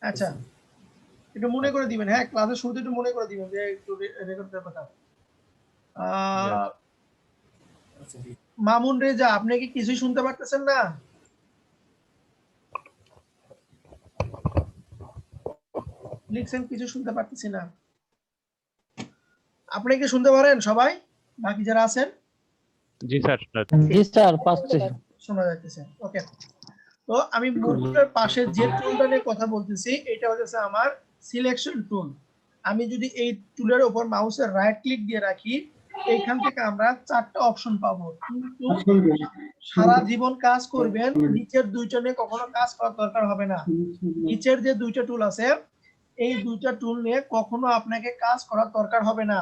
আচ্ছা, একটু মনে করে দিবেন। হ্যাঁ, ক্লাসের শুরুতে একটু মনে করে দিবেন যে একটু রেকর্ড করার কথা। মামুন রেজা, আপনি কি কিছুই শুনতে পারতেছেন না? লিখছেন কিছু শুনতে পারতেছি না। আপনি কি শুনতে পারেন সবাই, বাকি যারা আছেন? জি স্যার। জি স্যার, পাচ্ছি। শোনা যাচ্ছে। ওকে, তো আমি মূলের পাশে যে টুলটা নিয়ে কথা বলতেছি এটা হচ্ছে আমার সিলেকশন টুল। আমি যদি এই টুলের উপর মাউসের রাইট ক্লিক দিয়ে রাখি, এইখান থেকে আমরা 4টা অপশন পাবো, কিন্তু সারা জীবন কাজ করবেন, নিচের দুইটা নিয়ে কখনো কাজ করার দরকার হবে না। নিচের যে দুইটা টুল আছে, এই দুইটা টুল নিয়ে কখনো আপনাকে কাজ করার দরকার হবে না।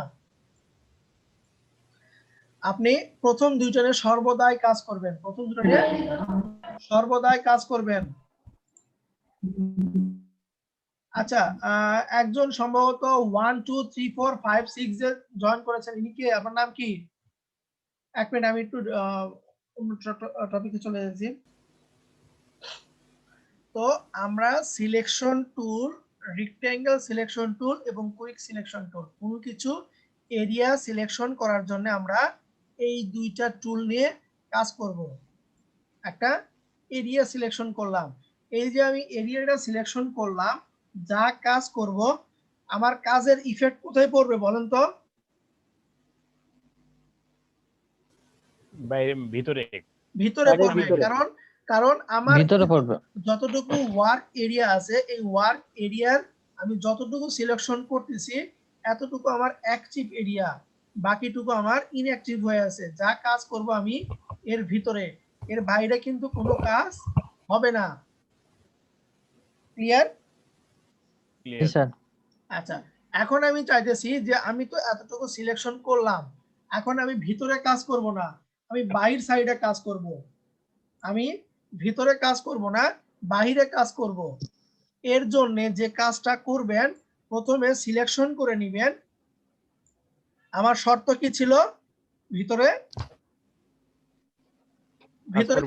আপনি প্রথম দুইটা নিয়ে সর্বদাই কাজ করবেন, প্রথম দুটো নিয়ে সর্বদাই কাজ করবেন। আচ্ছা, একজন সম্ভবত 1 2 3 4 5 6 এ জয়েন করেছেন, ইনি কে? আপনার নাম কি? এক মিনিট, আমি একটু অন্য টপিকে চলে যাচ্ছি। তো আমরা selection tool, rectangle selection tool এবং কুইক সিলেকশন টুল, কোনো কিছু এরিয়া সিলেকশন করার জন্য আমরা এই দুইটা টুল নিয়ে কাজ করব। একটা এরিয়া সিলেকশন করলাম, এই যে আমি এরিয়াটা সিলেকশন করলাম, যা কাজ করব, আমার কাজের ইফেক্ট কোথায় পড়বে বলেন তো? বাইরে, ভিতরে পড়বে। কারণ আমার ভিতরে পড়বে। যতটুকু ওয়ার্ক এরিয়া আছে, এই ওয়ার্ক এরিয়ার আমি যতটুকু সিলেকশন করতেছি এতটুকু আমার অ্যাক্টিভ এরিয়া, বাকিটুকু আমার ইনঅ্যাক্টিভ হয়ে আছে। যা কাজ করব আমি এর ভিতরে, এর বাইরে কিন্তু কোনো কাজ হবে না। ক্লিয়ার? স্যার। আচ্ছা, এখন আমি চাইতেছি যে আমি তো এতটুকু সিলেকশন করলাম, এখন আমি ভিতরে কাজ করব না, আমি বাইর সাইডে কাজ করব। আমি ভিতরে কাজ করব না, বাহিরে কাজ করব। এর জন্য যে কাজটা করবেন, প্রথমে সিলেকশন করে নেবেন। আমার শর্ত কি ছিল? ভিতরে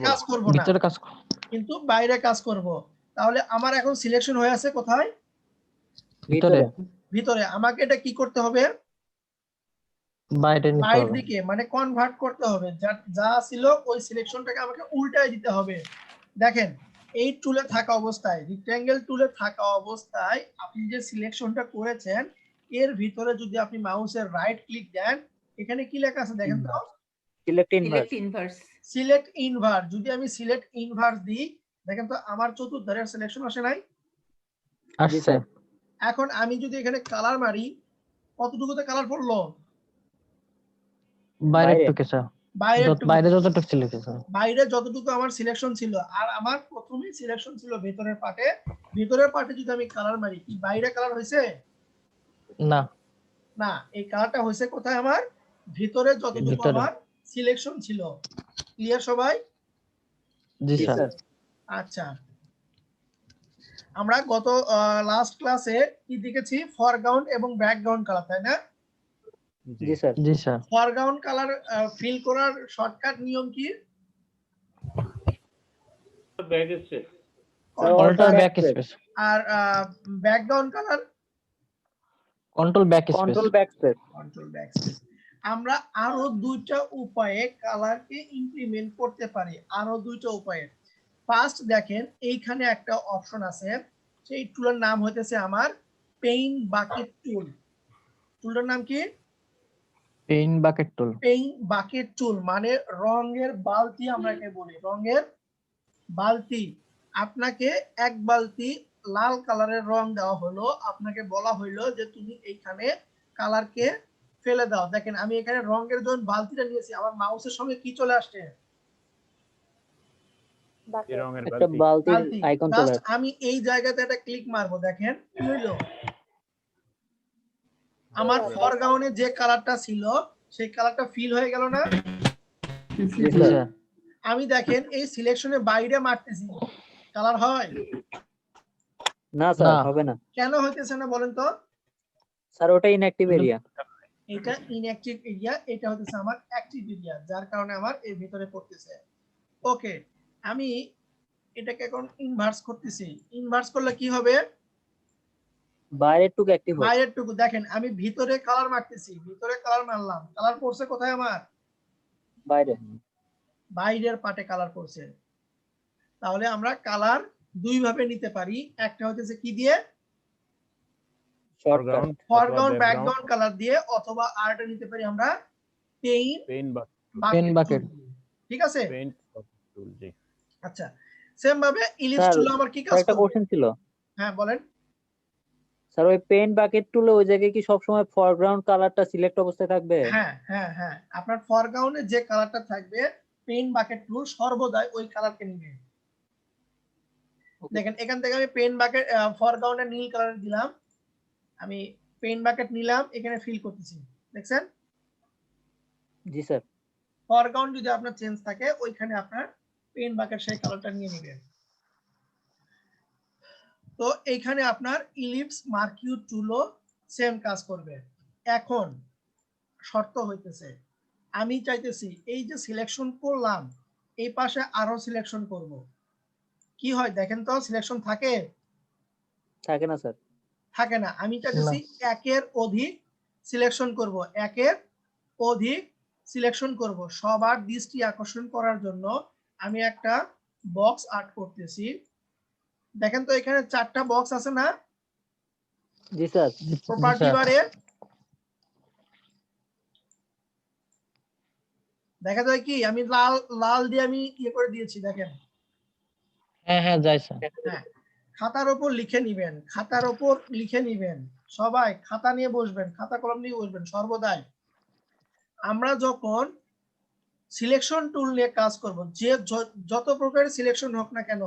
কাজ করব না, কিন্তু বাইরে কাজ করব। তাহলে আমার এখন সিলেকশন হয়ে আছে কোথায়? ভিতরে। আমাকে এটা কি করতে হবে? বাইরের দিকে, মানে কনভার্ট করতে হবে। যা ছিল ওই সিলেকশনটাকে আমাকে উল্টায় দিতে হবে। দেখেন, এই টুলে থাকা অবস্থায়, রেক্ট্যাঙ্গেল টুলে থাকা অবস্থায় আপনি যে সিলেকশনটা করেছেন, এর ভিতরে যদি আপনি মাউসের রাইট ক্লিক দেন, এখানে কি লেখা আছে দেখেন তো? Select inverse. যদি আমি সিলেক্ট ইনভার্স দিই, দেখেন তো আমার চতুর্ধারের সিলেকশন আসে নাই? আসছে। এখন আমি যদি এখানে কালার মারি, কতটুকুতে কালার পড়লো? বাইরে যতটুকু ছিল, বাইরে যতটুকু আমার সিলেকশন ছিল, আর আমার প্রথমেই সিলেকশন ছিল ভেতরের পার্টে। ভেতরের পার্টে যদি আমি কালার মারি, কি বাইরে কালার হয়েছে? না না, এই কালারটা হয়েছে কোথায়? আমার ভিতরে যতটুকু আমার সিলেকশন ছিল। ক্লিয়ার সবাই? জি স্যার। আচ্ছা, আমরা গত লাস্ট ক্লাসে কি দেখেছি? ফরগ্রাউন্ড এবং ব্যাকগ্রাউন্ড কালার, তাই না? জি স্যার। জি স্যার। ফরগ্রাউন্ড কালার ফিল করার শর্টকাট নিয়ম কি? Control back space. আর background colour control back space. আমরা আরো দুইটা উপায়ে কালারকে ইমপ্লিমেন্ট করতে পারি, আরো দুইটা উপায়ে। ফার্স্ট দেখেন, এইখানে একটা অপশন আছে, সেই টুলের নাম হইতেছে আমার পেইন্ট বাকেট টুল। টুলটার নাম কি? পেইন্ট বাকেট টুল। পেইন্ট বাকেট টুল মানে রঙের বালতি, আমরা একে বলি রঙের বালতি। আপনাকে এক বালতি লাল কালারের রং দেওয়া হলো, আপনাকে বলা হইলো যে তুমি এইখানে কালারকে ফেলে দাও। দেখেন, আমি এখানে রঙের যখন বালতিটা নিয়েছি, আমার মাউসের সঙ্গে কি চলে আসছে? একটা বালতির আইকন চলে আসছে। আমি এই জায়গাতে একটা ক্লিক মারবো, দেখেন কি হইলো? আমার ফরগ্রাউন্ডে যে কালারটা ছিল সেই কালারটা ফিল হয়ে গেল না? আমি দেখেন এই সিলেকশনের বাইরে মারতেছি, কালার হয় না স্যার, হবে না। কেন হইতেছে না বলেন তো? স্যার, ওটা ইনঅ্যাক্টিভ এরিয়া। এটা ইনঅ্যাক্টিভ এরিয়া, এটা হচ্ছে আমার অ্যাক্টিভ এরিয়া, যার কারণে আমার এর ভিতরে পড়তেছে। ওকে, আমি এটাকে এখন ইনভার্স করতেছি। ইনভার্স করলে কি হবে? বাইরের টুকু অ্যাক্টিভ হোক। বাইরের টুকু দেখেন আমি ভিতরে কালার মারতেছি, ভিতরে কালার মারলাম, কালার পড়ছে কোথায় আমার? বাইরে। বাইরের পার্টে কালার পড়ছে। তাহলে আমরা কালার দুই ভাবে নিতে পারি, একটা হচ্ছে কি দিয়ে? শর্টকাট। ফরগ্রাউন্ড ব্যাকগ্রাউন্ড কালার দিয়ে, অথবা আরেকটা নিতে পারি আমরা পেইন বাকেট। ঠিক আছে, টুল জি। আচ্ছা সেম ভাবে ইলিপস স্যার টুল আমার কি কাজ একটা করবে? কোশ্চেন ছিল হ্যাঁ বলেন। স্যার, ওই পেইন্ট বাকেট টুলে ওই জায়গায় কি সবসময় ফরগ্রাউন্ড কালারটা সিলেক্ট অবস্থায় থাকবে? হ্যাঁ হ্যাঁ হ্যাঁ, আপনার ফরগ্রাউন্ডে যে কালারটা থাকবে পেইন বাকেট টুল সর্বদাই ওই কালারকে নিবে। দেখেন এখান থেকে আমি পেইন বাকেট ফরগ্রাউন্ডে নীল কালার দিলাম, আমি পেইন বাকেট নিলাম, এখানে ফিল করতেছি, দেখছেন? জি স্যার। ফরগ্রাউন্ড যদি আপনার চেঞ্জ থাকে ওইখানে আপনার পেইন বাকেট সেই কালারটা নিয়ে নেবেন। তো এইখানে আপনার ইলিপস মার্কিউ টুলও সেম কাজ করবে। এখন শর্ত হইতেছে আমি চাইতেছি এই যে সিলেকশন করলাম এই পাশে আরো সিলেকশন করব, কি হয় দেখেন তো? সিলেকশন থাকে? থাকে না স্যার। থাকে না। আমি চাইতেছি একের অধিক সিলেকশন করব, একের অধিক সিলেকশন করব। সবার দৃষ্টি আকর্ষণ করার জন্য আমি একটা বক্স আর্ট করতেছি। দেখেন তো এখানে চারটা বক্স আছে না? জি স্যার। প্রপার্টি বারে দেখা যায় কি আমি লাল লাল দিয়ে আমি ইয়ে করে দিয়েছি, দেখেন। হ্যাঁ হ্যাঁ যাই স্যার। হ্যাঁ, খাতার উপর লিখে নিবেন, খাতার উপর লিখে নিবেন, সবাই খাতা নিয়ে বসবেন, খাতা কলম নিয়ে বসবেন সর্বদাই। আমরা যখন সিলেকশন টুল নিয়ে কাজ করব, যে যত প্রকারের সিলেকশন হোক না কেন,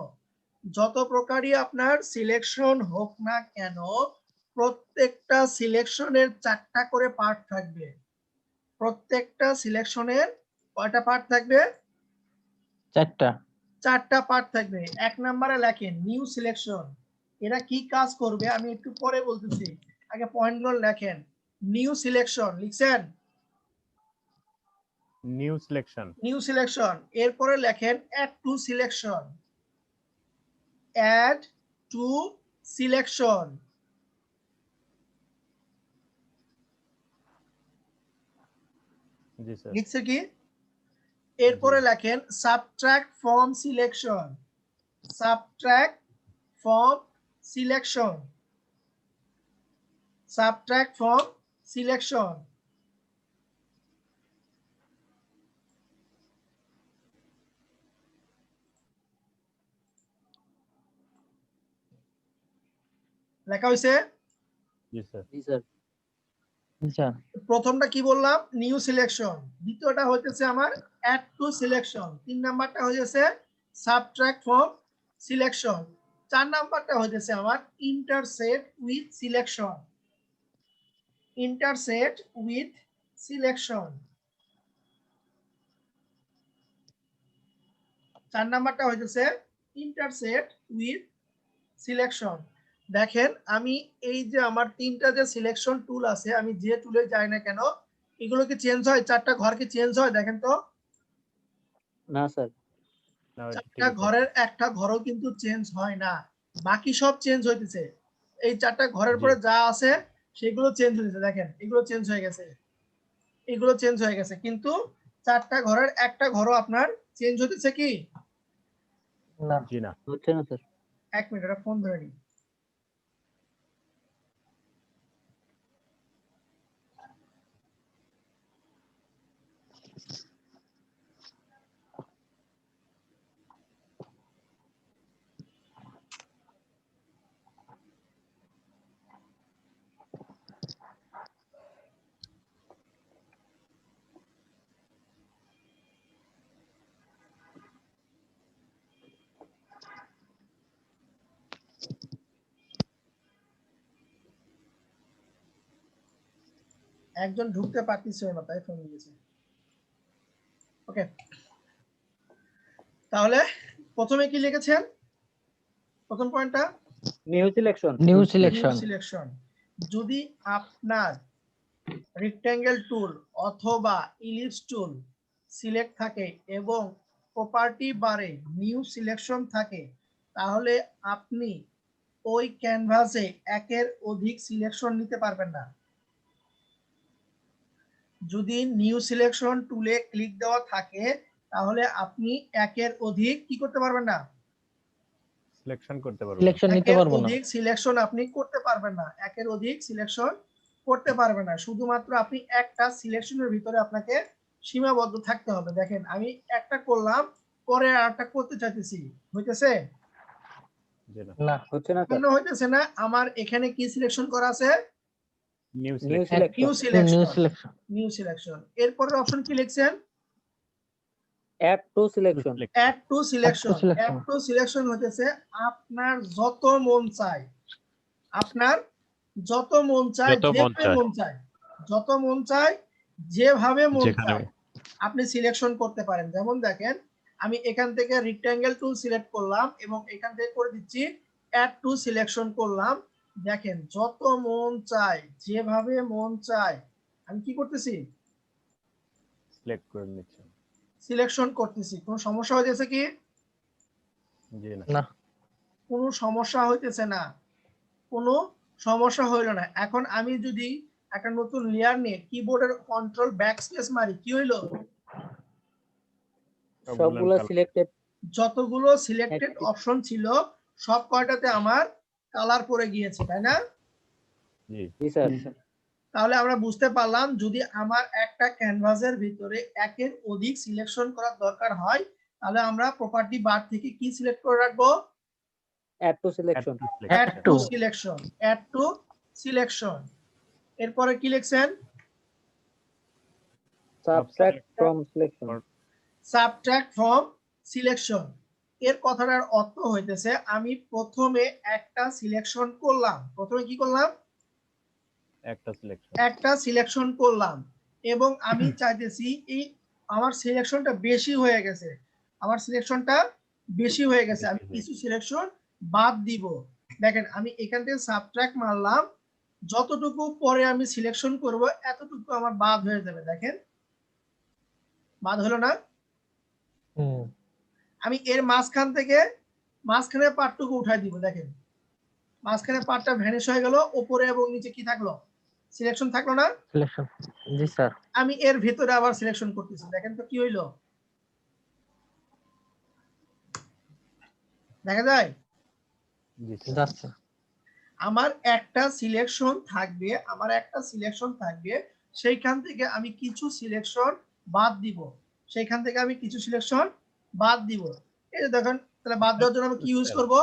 যত প্রকারই আপনার সিলেকশন হোক না কেন, প্রত্যেকটা সিলেকশনের চারটা করে পার্ট থাকবে। প্রত্যেকটা সিলেকশনের কয়টা পার্ট থাকবে? চারটা পার্ট থাকবে। এক নম্বরে লেখেন নিউ সিলেকশন। এরা কি কাজ করবে আমি একটু পরে বলতেছি, আগে পয়েন্টগুলো লেখেন। নিউ সিলেকশন লিখছেন? New selection. এরপরে লেখেন add to selection. Add to selection. জি স্যার। লিখছে কি? এরপরে লেখেন subtract from selection. Subtract from selection. Subtract from selection. লেখা হয়েছে? জি স্যার। জি স্যার। প্রথমটা কি বললাম? New selection. দ্বিতীয়টা হইতেছে আমার অ্যাড টু সিলেকশন। তিন নাম্বারটা হইতেছে সাবট্রাক্ট ফ্রম সিলেকশন। চার নাম্বারটা হইতেছে আমার intersect with selection. Intersect with selection. চার নাম্বারটা হইতেছে ইন্টারসেট উইথ সিলেকশন। দেখেন আমি এই যে আমার তিনটা যে সিলেকশন টুল আছে, আমি যে টুলে যাই না কেন এগুলো কি চেঞ্জ হয়? চারটা ঘর কি চেঞ্জ হয়? দেখেন তো। না স্যার। চারটা ঘরের একটা ঘরও কিন্তু চেঞ্জ হয় না, বাকি সব চেঞ্জ হইতেছে। এই চারটা ঘরের পরে যা আছে সেগুলো চেঞ্জ হয়েছে, দেখেন এগুলো চেঞ্জ হয়ে গেছে, এগুলো চেঞ্জ হয়ে গেছে, কিন্তু চারটা ঘরের একটা ঘরও আপনার চেঞ্জ হতেছে কি? না। জি না। হচ্ছে না স্যার। এক মিনিট, একটা ফোন ধরে নিই। একজন ঢুকতে পারতেছিল না তাই ফোন দিয়েছে। ওকে, তাহলে প্রথমে কি লিখেছেন? প্রথম পয়েন্টটা নিউ সিলেকশন। New selection. যদি আপনার রেক্ট্যাঙ্গেল টুল অথবা ইলিপস টুল সিলেক্ট থাকে এবং প্রপার্টি বারে নিউ সিলেকশন থাকে, তাহলে আপনি ওই ক্যানভাসে একের অধিক সিলেকশন নিতে পারবেন না। যদি নিউ সিলেকশন টুলে ক্লিক দেওয়া থাকে তাহলে আপনি একের অধিক কি করতে পারবেন না, সিলেকশন করতে পারবো না। সিলেকশন নিতে একের পারবো না। অধিক সিলেকশন আপনি করতে পারবেন না, একের অধিক সিলেকশন করতে পারবেন না। শুধুমাত্র আপনি একটা সিলেকশনের ভিতরে আপনাকে সীমাবদ্ধ থাকতে হবে। দেখেন আমি একটা করলাম, পরে আরেকটা করতে চাইতেছি, হইতেছে? জি না। না, হচ্ছে না স্যার। কেন হইতেছে না? আমার এখানে কি সিলেকশন করা আছে? New new selection. New selection, new selection, selection. New selection. এরপরের অপশন কি লিখছেন? Add to selection. Add to selection. selection। Add to selection হতেছে আপনার যত মন চায়, আপনার যত মন চায়, যত মন যেভাবে চায়। মন চায়, যত মন চায় যেভাবে মন যেখানে চায় আপনি সিলেকশন করতে পারেন। যেমন দেখেন আমি এখান থেকে রেক্ট্যাঙ্গেল টুল সিলেক্ট করলাম এবং এখান থেকে করে দিচ্ছি অ্যাড টু সিলেকশন করলাম। দেখেন যত মন চায়, যেভাবে মন চায় আমি কি করতেছি, সিলেক্ট করে নিচ্ছি। সিলেকশন করতেছি। কোনো সমস্যা হইতেছে কি? জি না। না, কোনো সমস্যা হইতেছে না, কোনো সমস্যা হইল না। এখন আমি যদি একটা নতুন লেয়ার নিয়ে কিবোর্ডের কন্ট্রোল ব্যাকস্পেস মারি, কি হইলো? সবগুলো সিলেক্টেড। যতগুলো সিলেক্টেড অপশন ছিল সব কয়টাতে আমার কালার পড়ে গিয়েছে, তাই না? জি। জি স্যার। তাহলে আমরা বুঝতে পারলাম যদি আমার একটা ক্যানভাসের ভিতরে একের অধিক সিলেকশন করার দরকার হয় তাহলে আমরা প্রপার্টি বার থেকে কি সিলেক্ট করে রাখবো? Add to selection. Add Add to to। Selection, add to selection. এরপরে কি লিখছেন? Subtract from selection. Subtract from selection. এর কথাটার অর্থ হইতেছে আমি প্রথমে একটা সিলেকশন করলাম, প্রথমে কি করলাম? একটা সিলেকশন। একটা সিলেকশন করলাম এবং আমি চাইতেছি এই আমার সিলেকশনটা বেশি হয়ে গেছে, আমার সিলেকশনটা বেশি হয়ে গেছে, আমি কিছু সিলেকশন বাদ দিব। দেখেন আমি এখান থেকে সাবট্রাক্ট মারলাম, যতটুকু পরে আমি সিলেকশন করব এতটুকু আমার বাদ হয়ে যাবে। দেখেন বাদ হলো না? হুম, আমি এর মাঝখান থেকে মাঝখানের পার্টটুকু উঠাই দিব। দেখেন মাঝখানের পার্টটা ভ্যানিশ হয়ে গেল, উপরে এবং নিচে কি থাকলো? সিলেকশন থাকলো না? সিলেকশন। জি স্যার। আমি এর ভিতরে আবার সিলেকশন করতেছি, দেখেন তো কি হইলো? দেখা যায়? জি স্যার। যাচ্ছে। আমার একটা সিলেকশন থাকবে, আমার একটা সিলেকশন থাকবে, সেইখান থেকে আমি কিছু সিলেকশন বাদ দিব, সেইখান থেকে আমি কিছু সিলেকশন বাদ দিব। এই যে দেখেন, তাহলে বাদ দেওয়ার জন্য আমি কি ইউজ করব?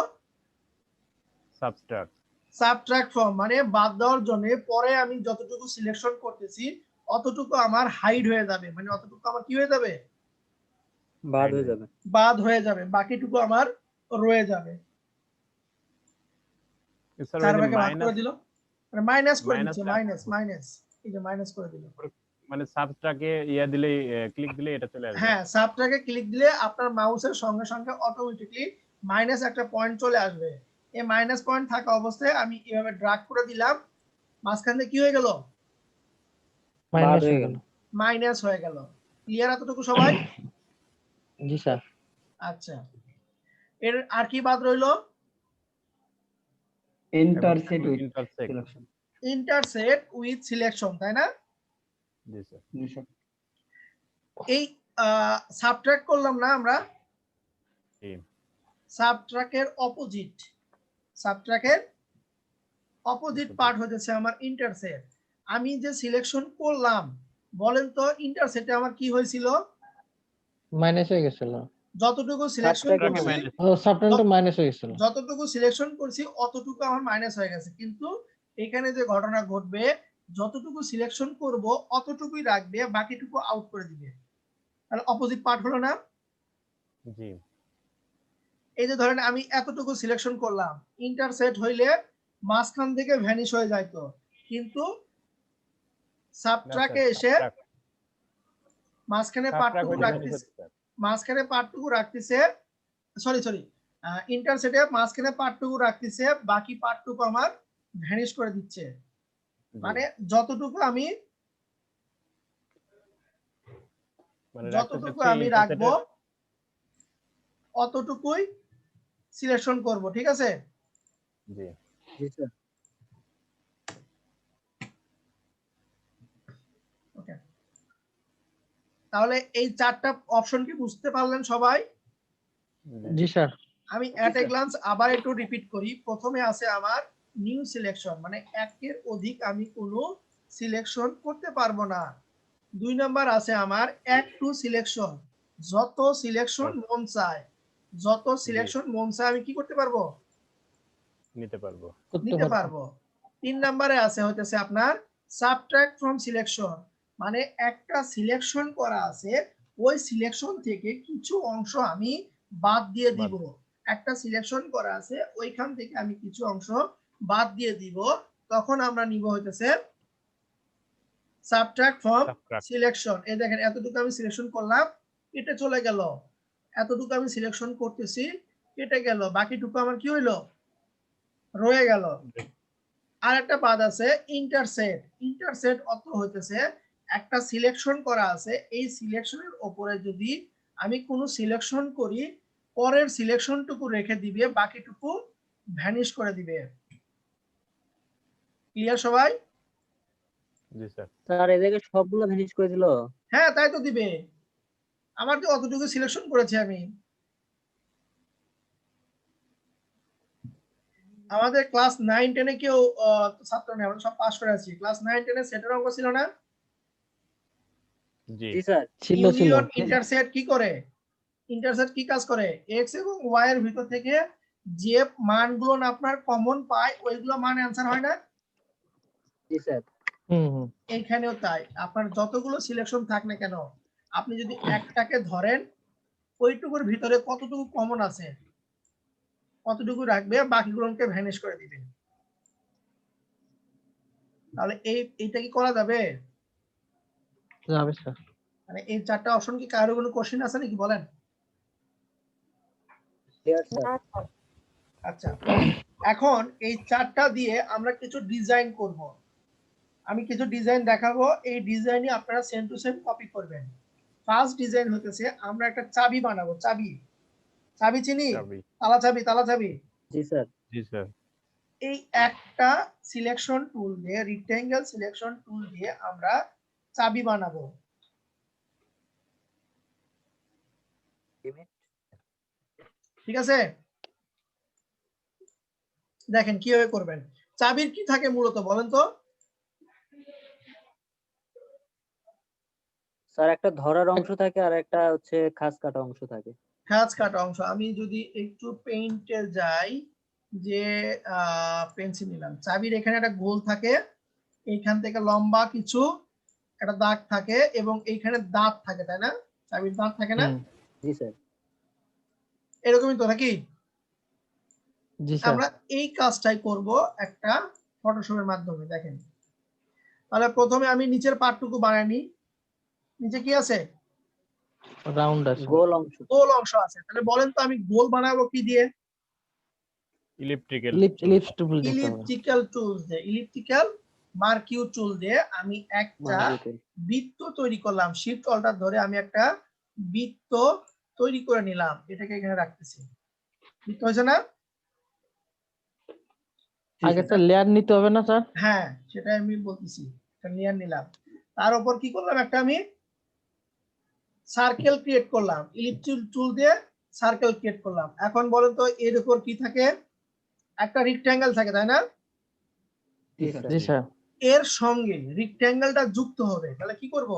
সাবট্রাক্ট। সাবট্রাক্ট ফ্রম, মানে বাদ দেওয়ার জন্য পরে আমি যতটুকু সিলেকশন করতেছি অতটুকু আমার হাইড হয়ে যাবে, মানে অতটুকু আমার কি হয়ে যাবে? বাদ হয়ে যাবে। বাদ হয়ে যাবে, বাকিটুকু আমার রয়ে যাবে। স্যার চার ওই যে ভাগে ভাগ করে মাইনাস, দিল, মানে মাইনাস করে দিচ্ছে, মাইনাসটা মাইনাস মাইনাস, এই যে মাইনাস করে দিল। মানে সাবট্রাকে ইয়া দিলেই ক্লিক দিলে এটা চলে আসবে। হ্যাঁ, সাবট্রাকে ক্লিক দিলে আপনার মাউসের সঙ্গে সঙ্গে অটোমেটিক্যালি মাইনাস একটা পয়েন্ট চলে আসবে। এই মাইনাস পয়েন্ট থাকা অবস্থায় আমি এভাবে ড্রাগ করে দিলাম, মাঝখান দিয়ে কি হয়ে গেল? বাদ মাইনাস হয়ে হয়ে গেল। গেল। মাইনাস হয়ে গেল। ক্লিয়ার এতটুকু সবাই? জি স্যার। আচ্ছা, এর আর কি বাদ রইলো? Intersect with selection. Intersect with selection, তাই না? জি স্যার। এই সাবট্রাক্ট করলাম না আমরা? জি। সাবট্রাকের অপোজিট, সাবট্রাকের অপোজিট পার্ট হতেছে আমার ইন্টারসেক্ট। আমি যে সিলেকশন করলাম বলেন তো ইন্টারসেক্টে আমার কি হয়েছিল? মাইনাস হয়ে গেছিল। যতটুকু সিলেকশন সাবট্রাকে করছি, মাইনাস। ও সাবট্রাক্ট মাইনাস হয়ে গেছিল। যতটুকু সিলেকশন করছি অতটুকু আমার মাইনাস হয়ে গেছে, কিন্তু এখানে যে ঘটনা ঘটবে যতটুকু সিলেকশন করব অতটুকুই রাখবে, বাকিটুকু আউট করে দিবে। তাহলে অপোজিট পার্ট হলো না? জি। এই যে ধরেন আমি এতটুকু সিলেকশন করলাম, ইন্টারসেক্ট হইলে মাঝখান থেকে ভ্যানিশ হয়ে যাইতো, কিন্তু সাবট্রাকে এসে মাঝখানে পার্টটুকু রাখতেছে, মাঝখানে পার্টটুকু রাখতেছে, সরি ইন্টারসেক্টে মাঝখানে পার্টটুকু রাখতেছে, বাকি পার্টটুকু আমার ভ্যানিশ করে দিচ্ছে। মানে যতটুকু আমি রাখবো অতটুকুই সিলেকশন করব, ঠিক আছে? জি জি স্যার। ওকে, তাহলে এই চারটা অপশন কি বুঝতে পারলেন সবাই? জি স্যার। আমি অ্যাট এ গ্লান্স আবার একটু রিপিট করি। প্রথমে আছে আমার নিউ সিলেকশন, মানে একের অধিক আমি কোনো সিলেকশন করতে পারবো না। 2 নাম্বার আছে আমার অ্যাড টু সিলেকশন, যত সিলেকশন মন চায়, যত সিলেকশন মন চায় আমি কি করতে পারবো? নিতে পারবো। করতে নিতে পারবো। পারবো। 3 নাম্বারে আছে হইতেছে আপনার সাবট্রাক্ট ফ্রম সিলেকশন, মানে একটা সিলেকশন করা আছে, ওই সিলেকশন থেকে কিছু অংশ আমি বাদ দিয়ে বাদ। দিব। একটা সিলেকশন করা আছে, ওইখান থেকে আমি কিছু অংশ বাদ দিয়ে দিব, তখন আমরা নিব হইতেছে সাবট্রাক্ট ফ্রম Subtract। সিলেকশন। এই দেখেন এতটুকু আমি সিলেকশন করলাম, এটা চলে গেল। এতটুকু আমি সিলেকশন করতেছি, কেটে গেল, বাকিটুকু আমার কি হইলো? রয়ে গেল। আর একটা বাদ আছে ইন্টারসেট। ইন্টারসেট অর্থ হইতেছে একটা সিলেকশন করা আছে, এই সিলেকশনের উপরে যদি আমি কোনো সিলেকশন করি, পরের সিলেকশনটুকু রেখে দিবে, বাকিটুকু ভ্যানিশ করে দিবে। ক্লিয়ার সবাই? জি স্যার। স্যার এই জায়গায় সবগুলো ভ্যানিশ করে দিল। হ্যাঁ, তাই তো দিবে। আমার তো অতটুকু সিলেকশন করেছি আমি। আমাদের ক্লাস 9 10 এ কেউ ছাত্র নেই, আমরা সব পাস করে আছি। ক্লাস 9 10 এ সেটের অঙ্ক ছিল না? জি জি স্যার। ছিল। ইউনিয়ন ইন্টারসেট কি করে? ইন্টারসেট কি কাজ করে? x এবং y এর ভিতর থেকে যে মানগুলো আপনার কমন পায়, ওইগুলো মান অ্যানসার হয় না? জি স্যার। হুম। এইখানেও তাই। আপনার যতগুলো সিলেকশন থাক না কেন, আপনি যদি একটাকে ধরেন, ওইটুকুর ভিতরে কতটুকু কমন আছে, কতটুকু রাখবে, বাকিগুলোকে ভ্যানিশ করে দিবে। তাহলে এইটা কি করা যাবে? যাবে স্যার। মানে এই চারটা অপশন কি কারো কোনো কোশ্চেন আছে নাকি বলেন? Clear sir. আচ্ছা, এখন এই চারটা দিয়ে আমরা কিছু ডিজাইন করব। আমি কিছু ডিজাইন দেখাবো, এই ডিজাইনই আপনারা সেম টু সেম কপি করবেন। ফার্স্ট ডিজাইন হতেছে আমরা একটা চাবি বানাবো। চাবি, চাবি চিনি? চাবি। তালা চাবি, তালা চাবি। জি স্যার। জি স্যার। এই একটা সিলেকশন টুল দিয়ে, রেক্টেঙ্গেল সিলেকশন টুল দিয়ে আমরা চাবি বানাবো। ঠিক আছে? দেখেন কিভাবে করবেন। চাবির কি থাকে মূলত বলেন তো? স্যার একটা ধরার অংশ থাকে আর একটা হচ্ছে খাস কাটা অংশ থাকে। খাঁজ কাটা অংশ। আমি যদি একটু পেইন্টে যাই, যে পেন্সিল নিলাম, চাবির এখানে একটা গোল থাকে, এইখান থেকে লম্বা কিছু একটা দাগ থাকে, এবং এইখানে দাঁত থাকে, তাই না? চাবির দাঁত থাকে না? জি স্যার। এরকমই তো নাকি? জি স্যার। আমরা এই কাজটাই করব একটা ফটোশপের মাধ্যমে। দেখেন, তাহলে প্রথমে আমি নিচের পার্টটুকু বানাই নিই। নিচে কি আছে? রাউন্ড আছে। গোল অংশ। গোল অংশ আছে। তাহলে বলেন তো আমি গোল বানাবো কি দিয়ে? ইলিপ্টিক্যাল। ইলিপস টুল দিতে হবে। ইলিপ্টিক্যাল টুলস দিয়ে, ইলিপ্টিক্যাল মার্কিউ টুল দিয়ে আমি একটা বৃত্ত তৈরি করলাম। শিফট অল্টার ধরে আমি একটা বৃত্ত তৈরি করে নিলাম, এটাকে এখানে রাখতেছি। বৃত্ত হয়েছে না? আগে স্যার লেয়ার নিতে হবে না স্যার? হ্যাঁ, সেটাই আমি বলতেছি। একটা লেয়ার নিলাম, তার উপর কি করলাম, একটা আমি সার্কেল ক্রিয়েট করলাম, ইলিপ্টিক্যাল টুল দিয়ে সার্কেল ক্রিয়েট করলাম। এখন বলেন তো এর উপর কি থাকে? একটা রেক্ট্যাঙ্গেল থাকে, তাই না? জি স্যার। এর সঙ্গে রেক্ট্যাঙ্গেলটা যুক্ত হবে। তাহলে কি করব?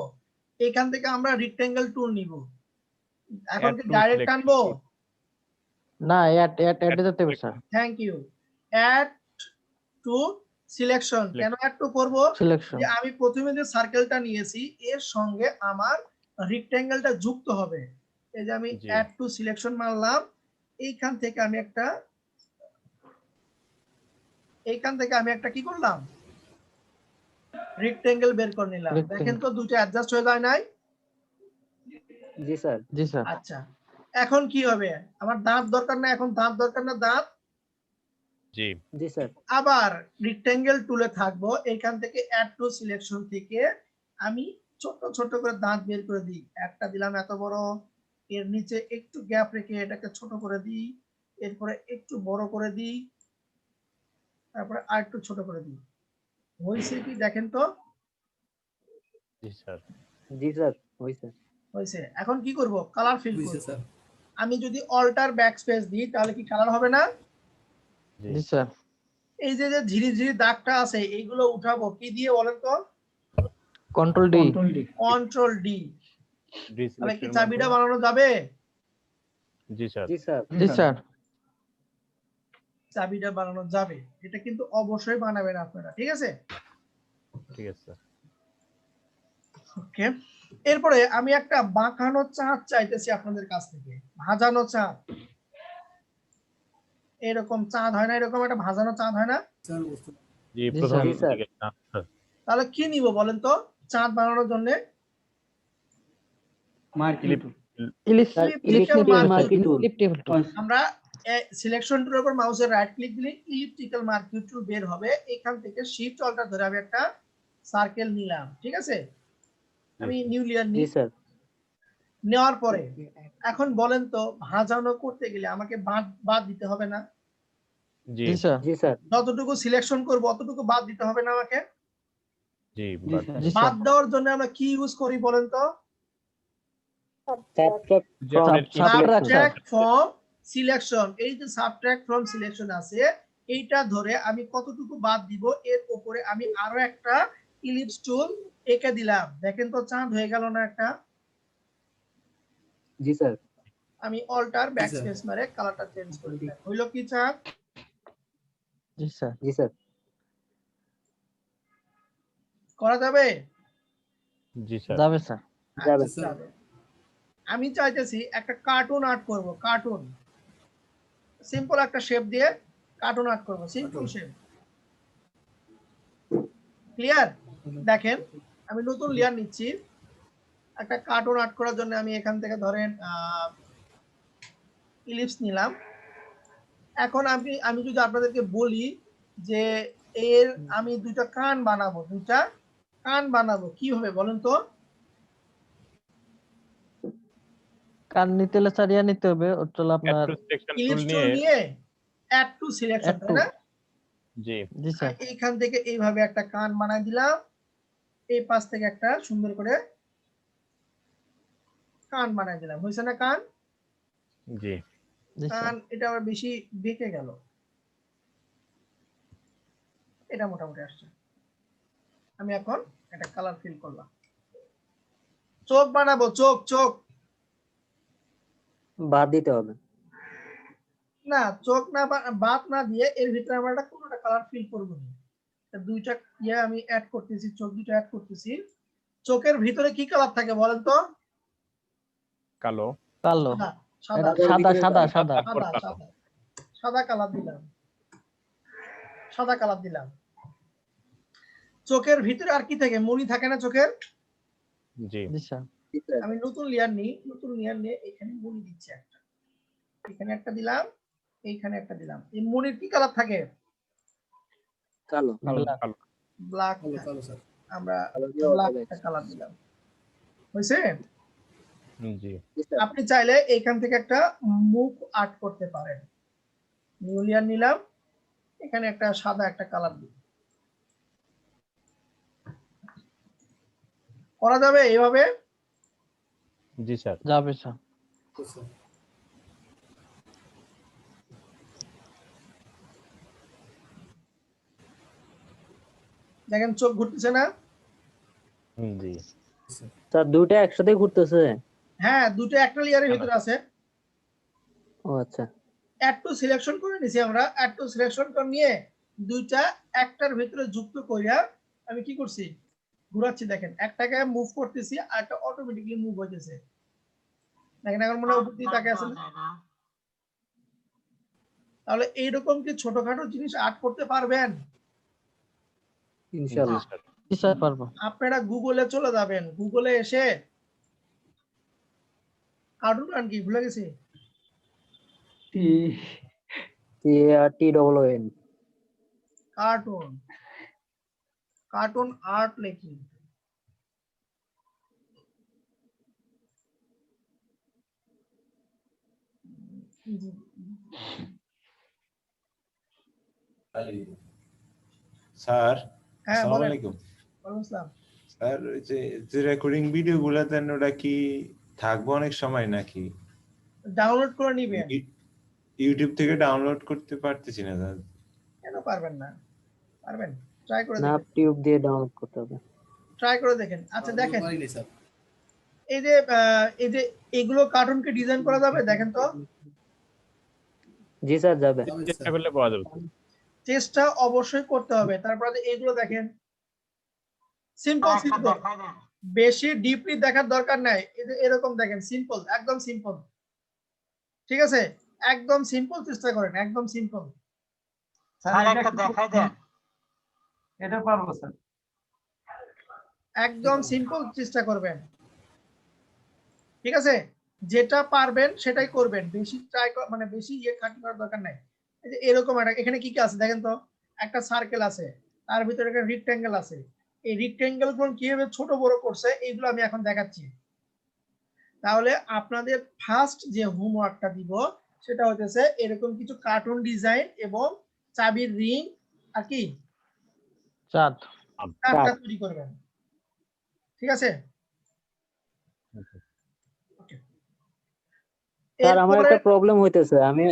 এখান থেকে আমরা রেক্ট্যাঙ্গেল টুল নিব। এখন Add কি to ডাইরেক্ট select টানবো? tool। না, অ্যাড যেতে হবে sir. Thank you. Add to selection. কেন অ্যাড টু করব? সিলেকশন। যে আমি প্রথমে যে সার্কেলটা নিয়েছি, এর সঙ্গে আমার রেক্ট্যাঙ্গেলটা যুক্ত হবে। এই যে আমি জি। অ্যাড টু সিলেকশন মারলাম, এইখান থেকে আমি একটা কি করলাম, রেক্ট্যাঙ্গেল বের করে নিলাম। দেখেন তো দুটো অ্যাডজাস্ট হয়ে যায় নাই? জি স্যার। জি স্যার। আচ্ছা, এখন কি হবে? আমার দাঁত দরকার না, এখন দাঁত দরকার না, দাঁত। জি। জি স্যার। আবার রেক্ট্যাঙ্গেল টুলে থাকবো, এখান থেকে অ্যাড টু সিলেকশন থেকে আমি ছোট ছোট করে দাঁত বের করে দিই। একটা দিলাম এত বড়, এর নিচে একটু গ্যাপ রেখে এটাকে ছোট করে দিই, এরপরে একটু বড় করে দিই, তারপরে আর একটু ছোট করে দিই, হয়েছে কি দেখেন তো? জি স্যার। জি স্যার হইছে। হয়েছে। এখন কি করব? কালার ফিল বুঝছে করব। স্যার। আমি যদি অল্টার ব্যাকস্পেস দিই তাহলে কি কালার হবে না? জি জি স্যার। এই যে যে ঝিরি ঝিরি দাগটা আছে এইগুলো উঠাবো কি দিয়ে বলেন তো? Control D. Control D. D তাহলে কি সিলেক্টের চাবিটা মাধ্যমে। বানানো যাবে? জি স্যার। জি স্যার। জি স্যার। চাবিটা বানানো যাবে, এটা কিন্তু অবশ্যই বানাবেন আপনারা, ঠিক আছে? ঠিক আছে স্যার। ওকে, এরপরে আমি একটা বাঁকানো চাঁদ চাইতেছি আপনাদের কাছ থেকে, ভাজানো চাঁদ। এরকম চাঁদ হয় না, এরকম একটা ভাজানো চাঁদ হয় না? স্যার বুঝতে জি জি প্রথম জি স্যার। দিকে না স্যার। তাহলে কি নিব বলেন তো চাঁদ বানানোর জন্য? ক্লিপ ইলিশ স্যার ইলিশ Elliptical নিতে হবে স্যার। marquee tool। ইলিপ্টিক টুল। আমরা সিলেকশন টুলের উপর মাউসের রাইট ক্লিক দিলে ইলিপ্টিক্যাল মার্কিউ টুল বের হবে, এখান থেকে শিফট অল্টার ধরে আমি একটা সার্কেল নিলাম, ঠিক আছে? আমি নিউ লেয়ার জি নিই। স্যার। নেওয়ার পরে এখন বলেন তো ভাজানো করতে গেলে আমাকে বাদ বাদ দিতে হবে না? জি জি স্যার। জি স্যার। যতটুকু সিলেকশন করব অতটুকু বাদ দিতে হবে না আমাকে? জি জি বাদ স্যার। দেওয়ার জন্য আমরা কি ইউজ করি বলেন তো? সাবট্রাক্ট যে ফ্রম আপনার subtract sir. Subtract from selection. এই যে সাবট্রাক্ট ফ্রম সিলেকশন আছে, এইটা ধরে আমি কতটুকু বাদ দিব এর উপরে আমি আরো একটা ইলিপস টুল এঁকে দিলাম, দেখেন তো চাঁদ হয়ে গেল না একটা? জি স্যার। আমি অল্টার স্যার। ব্যাকস্পেস মারে কালারটা চেঞ্জ করে দিলাম, হইলো কি চাঁদ? জি স্যার। জি স্যার। করা যাবে? জি স্যার। যাবে স্যার। যাবে। আচ্ছা, যাবে। আমি চাইতেছি একটা কার্টুন আর্ট করব, কার্টুন সিম্পল একটা শেপ দিয়ে কার্টুন আর্ট করব, সিম্পল শেপ। ক্লিয়ার? দেখেন আমি নতুন লেয়ার নিচ্ছি, একটা কার্টুন আর্ট করার জন্য আমি এখান থেকে ধরেন ইলিপস নিলাম। এখন আমি যদি আপনাদেরকে বলি যে এর আমি দুইটা কান বানাবো, দুইটা কান বানাবো, কিভাবে বলেন তো? কার নিতে হলে স্যার ইয়া নিতে হবে, ওটা হলো অ্যাড আপনার to selection tool ellipse tool নিয়ে। নিয়ে অ্যাড টু সিলেকশন, Add তাই to। না? জি জি স্যার। এইখান থেকে এইভাবে একটা কান বানাই দিলাম, এই পাশ থেকে একটা সুন্দর করে কান বানাই দিলাম, হয়েছে না কান? জি জি স্যার। কান এটা আবার বেশি বেঁকে গেল, এটা মোটামুটি আসছে। আমি এখন একটা কালার ফিল করলাম, চোখ বানাবো, চোখ চোখ বাদ দিতে হবে। না, চোখ না বাদ না দিয়ে এর ভিতরে আমরা একটা কোনোটা কালার ফিল করবো না। দুইটা ইয়ে আমি অ্যাড করতেছি, চোখ দুটো অ্যাড করতেছি। চোখের ভিতরে কি কালার থাকে বলেন তো? কালো। কালো। সাদা সাদা সাদা সাদা সাদা। তারপর সাদা কালো। সাদা সাদা কালার দিলাম, সাদা কালার দিলাম। চোখের ভিতরে আর কি থাকে? মণি থাকে না চোখের? জি জি স্যার। জি স্যার। আমি নতুন লেয়ার নিই, নতুন লেয়ার নিয়ে এখানে মণি দিচ্ছি একটা, এখানে একটা দিলাম, এইখানে একটা দিলাম। এই মণির কি কালার থাকে? কালো। ব্ল্যাক। কালো। ব্ল্যাক। ভালো ভালো স্যার। আমরা কালো দিয়ে ব্ল্যাক হবে। একটা কালার দিলাম, হয়েছে? জি জি স্যার। আপনি চাইলে এখান থেকে একটা মুখ আর্ট করতে পারেন। নিউ লেয়ার নিলাম, এখানে একটা সাদা একটা কালার দিই, করা যাবে এইভাবে? জি স্যার। যাবে স্যার। বুঝছে। দেখেন চোখ ঘুরতেছে না? জি স্যার দুইটা একসাথে ঘুরতেছে। হ্যাঁ, দুটো একটা লেয়ারের ভিতরে আছে। ও আচ্ছা। অ্যাড টু সিলেকশন করে নিছি আমরা, অ্যাড টু সিলেকশন করে নিয়ে দুইটা একটার ভিতরে যুক্ত কইরা আমি কি করছি? ঘোরাচ্ছি, দেখেন একটাকে মুভ করতেছি আর একটা অটোমেটিক্যালি মুভ হইতেছে, দেখেন এখন মনে হয় উপর দিকে তাকিয়ে আছে না? তাহলে এইরকম কি ছোটখাটো জিনিস আর্ট করতে পারবেন? জি ইনশাআল্লাহ। স্যার। জি স্যার পারবো। আপনারা গুগলে চলে যাবেন, গুগলে এসে কার্টুন গান কি ভুলে গেছি, TRTOON। কার্টুন কার্টুন আর্ট লেখি, স্যার হ্যাঁ আসসালামু বলেন। আলাইকুম ওয়ালাইকুম আসসালাম। স্যার ওই যে রেকর্ডিং ভিডিও গুলাতেন ওটা কি থাকবে অনেক সময় নাকি ডাউনলোড করে নিবেন। ইউটিউব থেকে ডাউনলোড করতে পারতেছি না স্যার কেন পারবেন না? পারবেন, ট্রাই করে না দেখেন, টিউব দিয়ে ডাউনলোড করতে হবে। ট্রাই করে দেখেন। আচ্ছা দেখেন, এই যে এগুলো কার্টুনকে ডিজাইন করা যাবে, দেখেন তো। জি স্যার যাবে। চেষ্টা করলে পাওয়া যাবে। চেষ্টা অবশ্যই করতে হবে। তারপরে এগুলো দেখেন, সিম্পল সিম্পল, বেশি ডিপলি দেখার দরকার নাই। এই যে এরকম দেখেন, সিম্পল, একদম সিম্পল, ঠিক আছে? একদম সিম্পল চেষ্টা করেন, একদম সিম্পল। স্যার একটা দেখাই দেন। এটা পারবো স্যার। একদম সিম্পল চেষ্টা করবেন, ঠিক আছে? যেটা পারবেন সেটাই করবেন, বেশি ট্রাই মানে বেশি খাটি করার দরকার নাই। এই যে এরকম একটা, এখানে কি কি আছে দেখেন তো। একটা সার্কেল আছে, তার ভিতরে একটা রেক্টেঙ্গেল আছে। এই রেক্টেঙ্গেল গুলো কিভাবে ছোট বড় করছে এইগুলো আমি এখন দেখাচ্ছি। তাহলে আপনাদের ফার্স্ট যে হোমওয়ার্কটা দিব সেটা হচ্ছে এরকম কিছু কার্টুন ডিজাইন এবং চাবির রিং আর কি চারটা তৈরি করবেন, ঠিক আছে? স্যার আমার এরপরে একটা প্রবলেম হইতেছে, আমি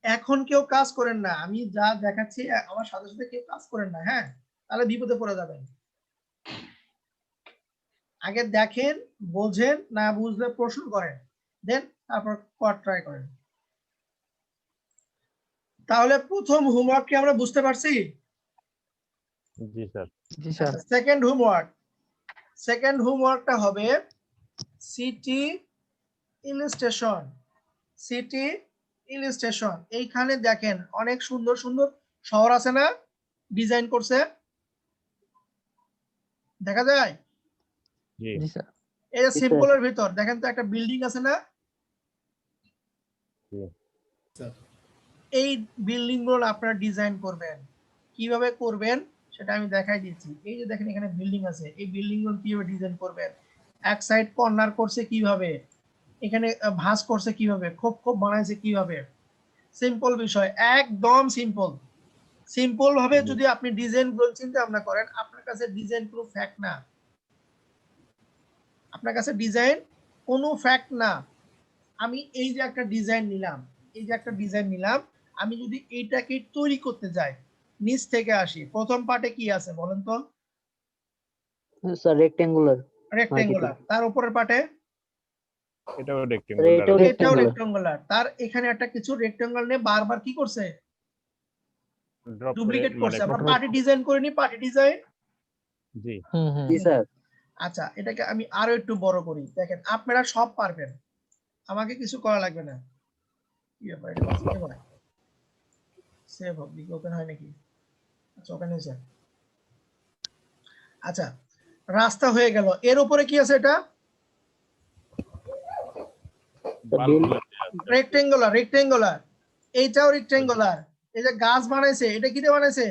এখন কেউ কাজ করেন না, আমি যা দেখাচ্ছি আমার সাথে সাথে কেউ কাজ করেন না, হ্যাঁ? তাহলে বিপদে পড়ে যাবেন। আগে দেখেন, বোঝেন, না বুঝলে প্রশ্ন করেন, দেন তারপর ট্রাই করেন। তাহলে প্রথম হোমওয়ার্ক কি আমরা বুঝতে পারছি? জি স্যার। জি স্যার। সেকেন্ড হোমওয়ার্কটা হবে সিটি ইলাস্ট্রেশন। সিটি ইলাস্ট্রেশন, এইখানে দেখেন অনেক সুন্দর সুন্দর শহর আছে না, ডিজাইন করছে, দেখা যায়? জি জি স্যার। এই যে সিম্বলের ভিতর দেখেন তো একটা বিল্ডিং আছে না? এই বিল্ডিং গুলো আপনারা ডিজাইন করবেন। কিভাবে করবেন সেটা আমি দেখাই দিচ্ছি। এই যে দেখেন এখানে বিল্ডিং আছে, এই বিল্ডিং গুলো কিভাবে ডিজাইন করবেন, এক সাইড কর্নার করছে কিভাবে, এখানে ভাঁজ করছে কিভাবে, খোপ খোপ বানাইছে কিভাবে, সিম্পল বিষয়, একদম সিম্পল। সিম্পল ভাবে যদি আপনি ডিজাইন গুলো চিন্তা ভাবনা করেন, আপনার কাছে ডিজাইন কোনো ফ্যাক্ট না, আপনার কাছে ডিজাইন কোনো ফ্যাক্ট না। আমি এই যে একটা ডিজাইন নিলাম, এই যে একটা ডিজাইন নিলাম, আমি যদি এইটাকে তৈরি করতে যাই, নিচ থেকে আসি, প্রথম পার্টে কি আছে বলেন তো? Sir rectangular. রেক্টেঙ্গুলার। তার উপরের পার্টে এটাও এটাও রেক্টেঙ্গুলার। এটাও রেক্টেঙ্গুলার। তার এখানে একটা কিছু রেক্টেঙ্গল নিয়ে বারবার কি করছে, ড্রপ করে ডুপ্লিকেট মানে করছে। আমরা পার্টি ডিজাইন করে নি, পার্টি ডিজাইন। জি জি স্যার। আচ্ছা এটাকে আমি আরো একটু বড় করি, দেখেন আপনারা সব পারবেন, আমাকে কিছু করা লাগবে না। কি ব্যাপার, এটা সেভ হয়, সেভ হোক, ওপেন হয় নাকি? আচ্ছা ওপেন হয়েছে। আচ্ছা রাস্তা হয়ে গেল, এর উপরে কি আছে? এটা রেক্টেঙ্গুলার। রেক্টেঙ্গুলার, এইটাও রেক্টেঙ্গুলার। এই যে গাছ বানাইছে, এটা কি দিয়ে বানাইছে?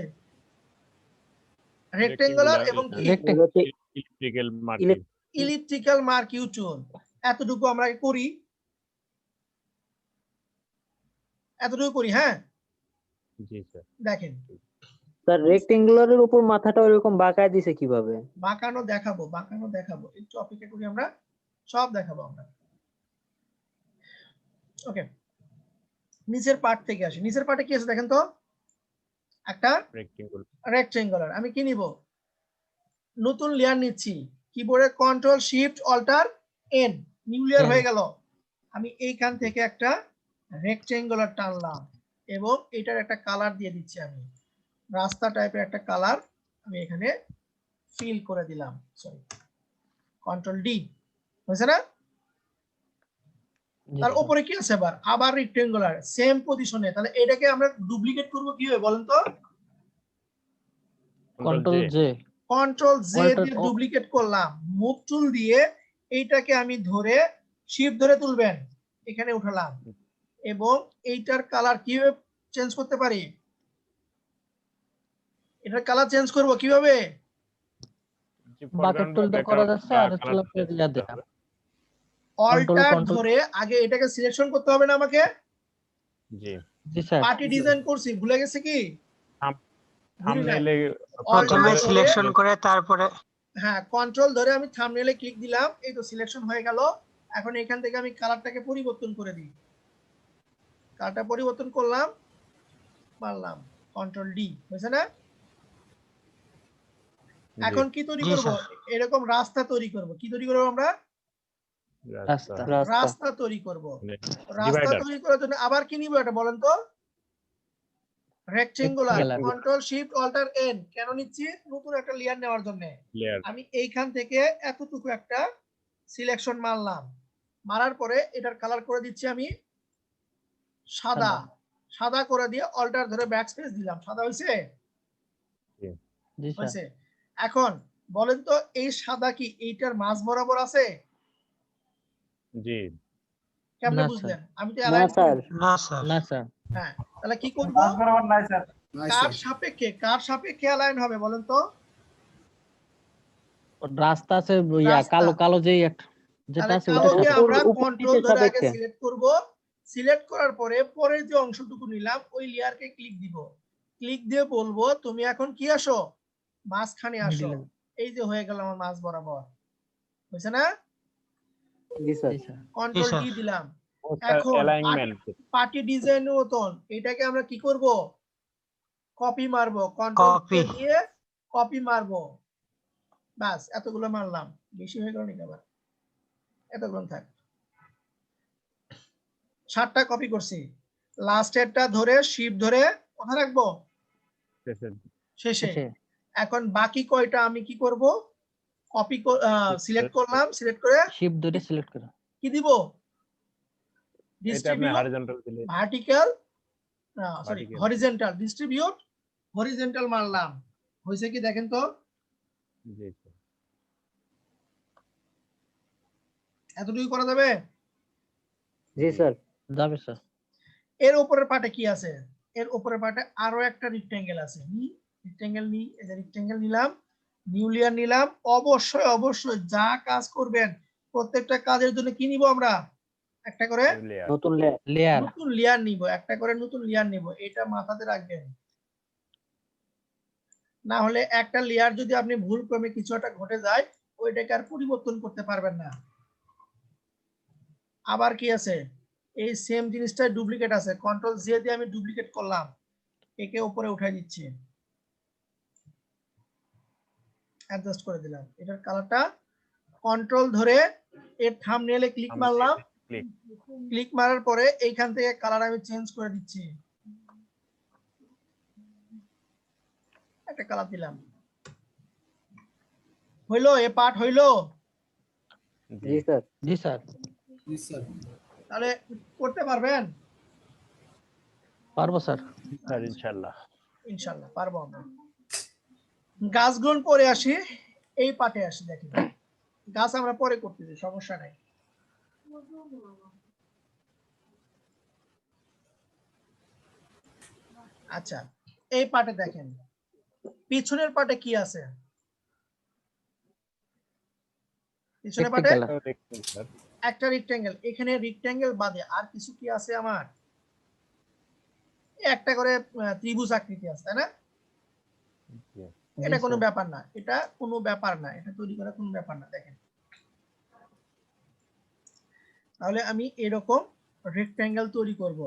রেক্টেঙ্গুলার এবং কি ইলেকট্রিক্যাল মার্কিং। ইলেকট্রিক্যাল মার্কিউ টুল। এতটুকু আমরা করি, এতটুকু করি, হ্যাঁ? জি স্যার। দেখেন স্যার রেক্টেঙ্গুলারের উপর মাথাটা এরকম বাঁকায় দিছে কিভাবে? বাঁকানো দেখাবো, বাঁকানো দেখাবো, একটু অপেক্ষা করি, আমরা সব দেখাবো আমরা। ওকে, নিচের পার্ট থেকে আসি। নিচের পার্টে কি আছে দেখেন তো, একটা রেক্টেঙ্গুলার। আমি কি নিব, নতুন লেয়ার নিচ্ছি, কিবোর্ডে control shift alter N, new layer হয়ে গেল। আমি এইখান থেকে একটা রেক্টেঙ্গুলার টানলাম এবং এটার একটা কালার দিয়ে দিচ্ছি, আমি রাস্তা টাইপের একটা কালার আমি এখানে ফিল করে দিলাম। সরি, কন্ট্রোল ডি, হয়েছে না? তার উপরে কি আছে আবার রেক্টেঙ্গুলার, সেম পজিশনে। তাহলে এটাকে আমরা ডুপ্লিকেট করব কিভাবে বলেন তো? Control J. কন্ট্রোল জে দিয়ে ডুপ্লিকেট করলাম। মুভ টুল দিয়ে এইটাকে আমি ধরে শিফট ধরে তুলবেন, এখানে উঠালাম এবং এইটার কালার কিভাবে চেঞ্জ করতে পারি? এটার কালার চেঞ্জ করব কিভাবে? বাকেট টুলটা করা যাচ্ছে, আর হলো ইয়া দেয়া অল্টার ধরে আগে এটাকে সিলেকশন করতে হবে না আমাকে? জি জি স্যার। পার্টি ডিজাইন করছি, ভুলে গেছে কি? থাম্বনেইলে প্রথমে Alt সিলেকশন করে তারপরে হ্যাঁ কন্ট্রোল ধরে আমি থাম্বনেইলে ক্লিক দিলাম, এই তো সিলেকশন হয়ে গেল। এখন এখান থেকে আমি কালারটাকে পরিবর্তন করে দিই, কালারটা পরিবর্তন করলাম, মারলাম কন্ট্রোল ডি, হয়েছে না? এখন কি তৈরি জি, করব? স্যার। এরকম রাস্তা তৈরি করব। কি তৈরি করব আমরা? রাস্তা রাস্তা রাস্তা তৈরি করব। রাস্তা ডিভাইডার তৈরি করার জন্য আবার কি নিব এটা বলেন তো? Rectangular. Rectangular। Control shift alter N কেন নিচ্ছি? নতুন একটা লেয়ার নেওয়ার জন্য। লেয়ার আমি এইখান থেকে এতটুকু একটা সিলেকশন মারলাম, মারার পরে এটার কালার করে দিচ্ছি আমি সাদা। সাদা করে দিয়ে অল্টার ধরে ব্যাকস্পেস দিলাম, সাদা হয়েছে? জি স্যার হয়েছে। এখন বলেন তো এই সাদা কি এইটার মাঝ বরাবর আছে? জি কেমনে না, বুঝলেন? আমি তো না অ্যালাইন স্যার না স্যার না স্যার হ্যাঁ, তাহলে কি করব? কার সাপেক্ষে অ্যালাইন হবে বলেন তো? রাস্তা আছে ইয়া রাস্তা। কালো কালো যেই যেটা তাহলে আছে ওটা কালোকে উপর- আমরা উপর কন্ট্রোল নিচের ধরে আগে সাপেক্ষে। সিলেক্ট করব। সিলেক্ট করার পরে পরের যে অংশটুকু নিলাম ওই লেয়ারকে ক্লিক দিব। ক্লিক দিয়ে বলবো তুমি এখন কি আসো? মাঝখানে আসো। Middle-এ। এই যে হয়ে গেল আমার মাঝ বরাবর, হয়েছে না? জি স্যার জি স্যার কন্ট্রোল স্যার। ডি দিলাম। এখন অ্যালাইনমেন্ট পার্টি ডিজাইনের মতন এটাকে আমরা কি করব? কপি মারবো, কন্ট্রোল Copy। দিয়ে কপি মারবো। বাস এতগুলো মারলাম, বেশি হয়ে গেল নাকি আবার? এতগুলো থাক। 7টা কপি করছি। লাস্টেরটা ধরে শিফট ধরে কোথায় রাখবো? শেষে। শেষে। এখন বাকি কয়টা আমি কি করব? কপি সিলেক্ট করলাম, সিলেক্ট করে শিফট ধরে সিলেক্ট করো কি দিব? এটা আপনি ডিস্ট্রিবিউট হরিজন্টাল দিলে vertical, sorry Vertical। Horizontal, distribute horizontal মারলাম। হয়েছে কি দেখেন তো? জি স্যার এতটুকু করা যাবে? জি স্যার যাবে স্যার এর উপরের পার্টে কি আছে? এর উপরের পার্টে আরো একটা রেক্টেঙ্গেল আছে। রেক্টেঙ্গেল নি, এই যে রেক্টেঙ্গেল নিলাম, নিউ লেয়ার নিলাম। অবশ্যই অবশ্যই যা কাজ করবেন প্রত্যেকটা কাজের জন্য কি নিব আমরা? একটা করে লেয়ার নতুন লেয়ার লেয়ার নতুন লেয়ার নিব, একটা করে নতুন লেয়ার নিব। এটা মাথাতে রাখবেন, না হলে একটা লেয়ার যদি আপনি ভুল ক্রমে কিছু একটা ঘটে যায় ওইটাকে আর পরিবর্তন করতে পারবেন না। আবার কি আছে? এই সেম জিনিসটা ডুপ্লিকেট আছে, কন্ট্রোল জে দিয়ে আমি ডুপ্লিকেট করলাম, একে উপরে উঠাই দিচ্ছি, অ্যাডজাস্ট করে দিলাম। এটার কালারটা কন্ট্রোল ধরে এর থাম্বনেইলে ক্লিক মারলাম, ক্লিক ক্লিক মারার পরে এইখান থেকে কালার আমি চেঞ্জ করে দিচ্ছি, একটা কালার দিলাম। হইলো? এ পার্ট হইলো? জি স্যার জি স্যার তাহলে করতে পারবেন? পারবো স্যার স্যার ইনশাআল্লাহ ইনশাআল্লাহ পারবো আমরা। গাছগুলো পরে আসি, এই পার্টে আসি। দেখি গাছ আমরা পরে করতেছি, সমস্যা নাই। আচ্ছা, এই পার্টে দেখেন পিছনের পার্টে কি আছে? পিছনের পার্টে Rectangular। স্যার একটা রেক্টেঙ্গেল। এখানে রেক্টেঙ্গেল বাদে আর কিছু কি আছে আমার? একটা করে ত্রিভুজ আকৃতি আছে, তাই না? এটা জি কোনো স্যার ব্যাপার না, এটা কোনো ব্যাপার না, এটা তৈরি করা কোনো ব্যাপার না। দেখেন তাহলে আমি এরকম রেক্টেঙ্গেল তৈরি করব।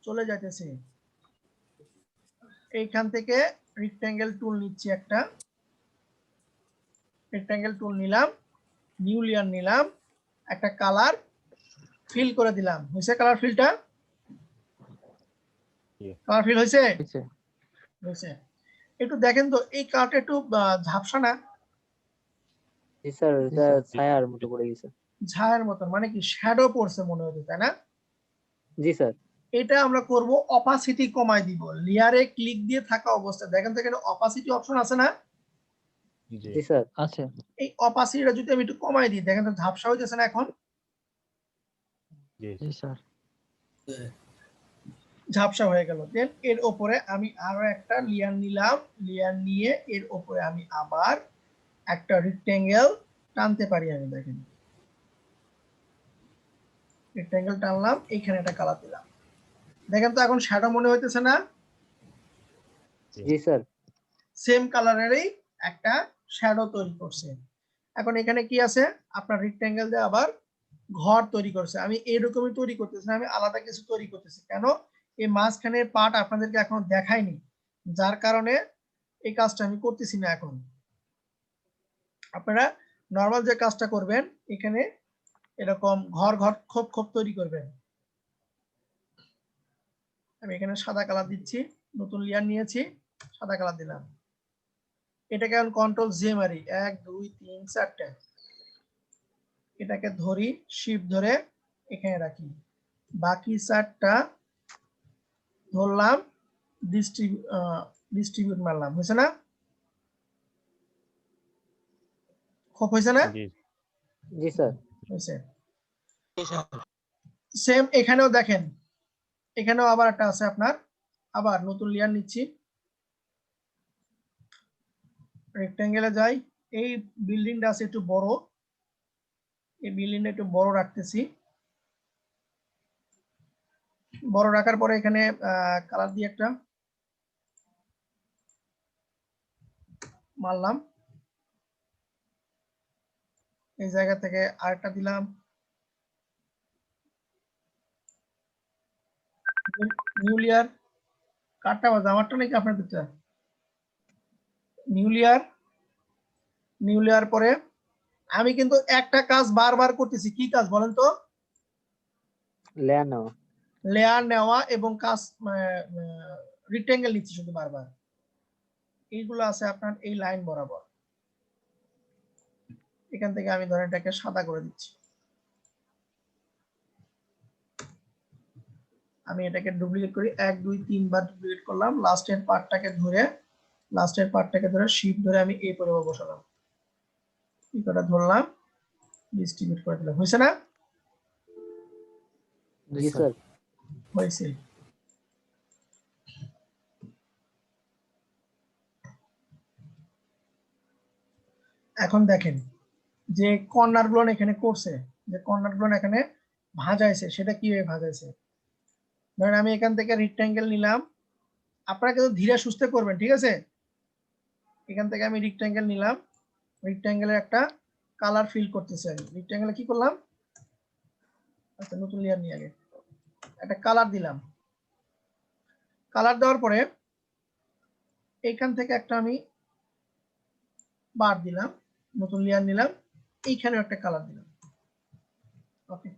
চলে যাইতেছি, এইখান থেকে রেক্টেঙ্গেল টুল নিচ্ছি, একটা রেক্টেঙ্গেল টুল নিলাম, নিউ লেয়ার নিলাম, একটা কালার ফিল করে দিলাম। হয়েছে কালার ফিলটা? কালার ফিল হয়েছে? হয়েছে। হয়েছে। একটু দেখেন তো এই কালারটা একটু ঝাপসা না? জি স্যার এটা স্যার। ছায়ার মতো করে গেছে। ছায়ার মতন, মানে কি শ্যাডো পড়ছে মনে হচ্ছে, তাই না? জি স্যার এটা আমরা করব অপাসিটি কমাই দিব। লেয়ারে ক্লিক দিয়ে থাকা অবস্থায় দেখেন তো এখানে অপাসিটি অপশন আছে না? জি জি স্যার আছে এই অপাসিটিটা যদি আমি একটু কমাই দিই, দেখেন তো ঝাপসা হইতেছে না এখন? জি জি স্যার ঝাপসা হয়ে গেল। দেন এর উপরে আমি আরো একটা লেয়ার নিলাম, লেয়ার নিয়ে এর উপরে আমি আবার একটা রেক্টেঙ্গেল টানতে পারি। আমি দেখেন রেক্টেঙ্গেল টানলাম, এইখানে একটা কালার দিলাম। দেখেন তো এখন শ্যাডো মনে হইতেছে না? জি স্যার সেম কালারেরই একটা শ্যাডো তৈরি করছে। এখন এখানে কি আছে, আপনার রেক্টেঙ্গেল দিয়ে আবার ঘর তৈরি করছে। আমি এরকমই তৈরি করতেছি না, আমি আলাদা কিছু তৈরি করতেছি। কেন? এই মাঝখানের পার্ট আপনাদেরকে এখনো দেখাইনি, যার কারণে এই কাজটা আমি করতেছি না এখন। আপনারা নর্মাল যে কাজটা করবেন, এখানে এরকম ঘর ঘর খোপ খোপ তৈরি করবেন। আমি এখানে সাদা কালার দিচ্ছি, নতুন লেয়ার নিয়েছি, সাদা কালার দিলাম। এটাকে এখন কন্ট্রোল জে মারি, 1 2 3 4টে, এটাকে ধরি, শিফট ধরে এখানে রাখি, বাকি 4টা ধরলাম, ডিস্ট্রিবিউট মারলাম। হয়েছে না? খুব হয়েছে না? জি জি স্যার। হয়েছে। জি স্যার। সেম এখানেও দেখেন, এখানেও আবার একটা আছে আপনার, আবার নতুন লেয়ার নিচ্ছি, রেক্টেঙ্গেলে যাই। এই বিল্ডিংটা আছে একটু বড়, এই বিল্ডিংটা একটু বড় রাখতেছি। বড় রাখার পরে এখানে কালার দিয়ে একটা মারলাম, এই জায়গা থেকে আরেকটা দিলাম, নিউ লেয়ার। কারটা বাজে, আমারটা নাকি আপনার দুটা? নিউ লেয়ার, নিউ লেয়ার পরে আমি কিন্তু একটা কাজ বারবার করতেছি। কি কাজ বলেন তো? লেয়ার নাও। লেয়ার নেওয়া এবং কাজ রেক্টেঙ্গেল নিচ্ছি শুধু বারবার। এইগুলো আছে আপনার এই লাইন বরাবর। এখান থেকে আমি ধরেন এটাকে সাদা করে দিচ্ছি। আমি এটাকে ডুপ্লিকেট করি, 1 2 3 বার ডুপ্লিকেট করলাম। লাস্টের পার্টটাকে ধরে শিফট ধরে আমি এই পরে বসালাম, এটা ধরলাম, ডিস্ট্রিবিউট করে দিলাম। হয়েছে না? জি স্যার। হয়েছে। এখন দেখেন যে কর্নার গুলো এখানে করছে, যে কর্নার গুলো এখানে ভাঁজাইছে, সেটা কিভাবে ভাঁজাইছে। ধরেন আমি এখান থেকে রেক্টেঙ্গেল নিলাম, আপনারা কিন্তু ধীরে সুস্থে করবেন, ঠিক আছে? এখান থেকে আমি রেক্টেঙ্গেল নিলাম, রেক্টেঙ্গেলের একটা কালার ফিল করতেছি। আমি রেক্টেঙ্গেলে কি করলাম, আচ্ছা নতুন লেয়ার নিয়ে আগে একটা কালার দিলাম। কালার দেওয়ার পরে এইখান থেকে একটা আমি বার দিলাম, নতুন লেয়ার নিলাম, এইখানে একটা কালার দিলাম। ওকে,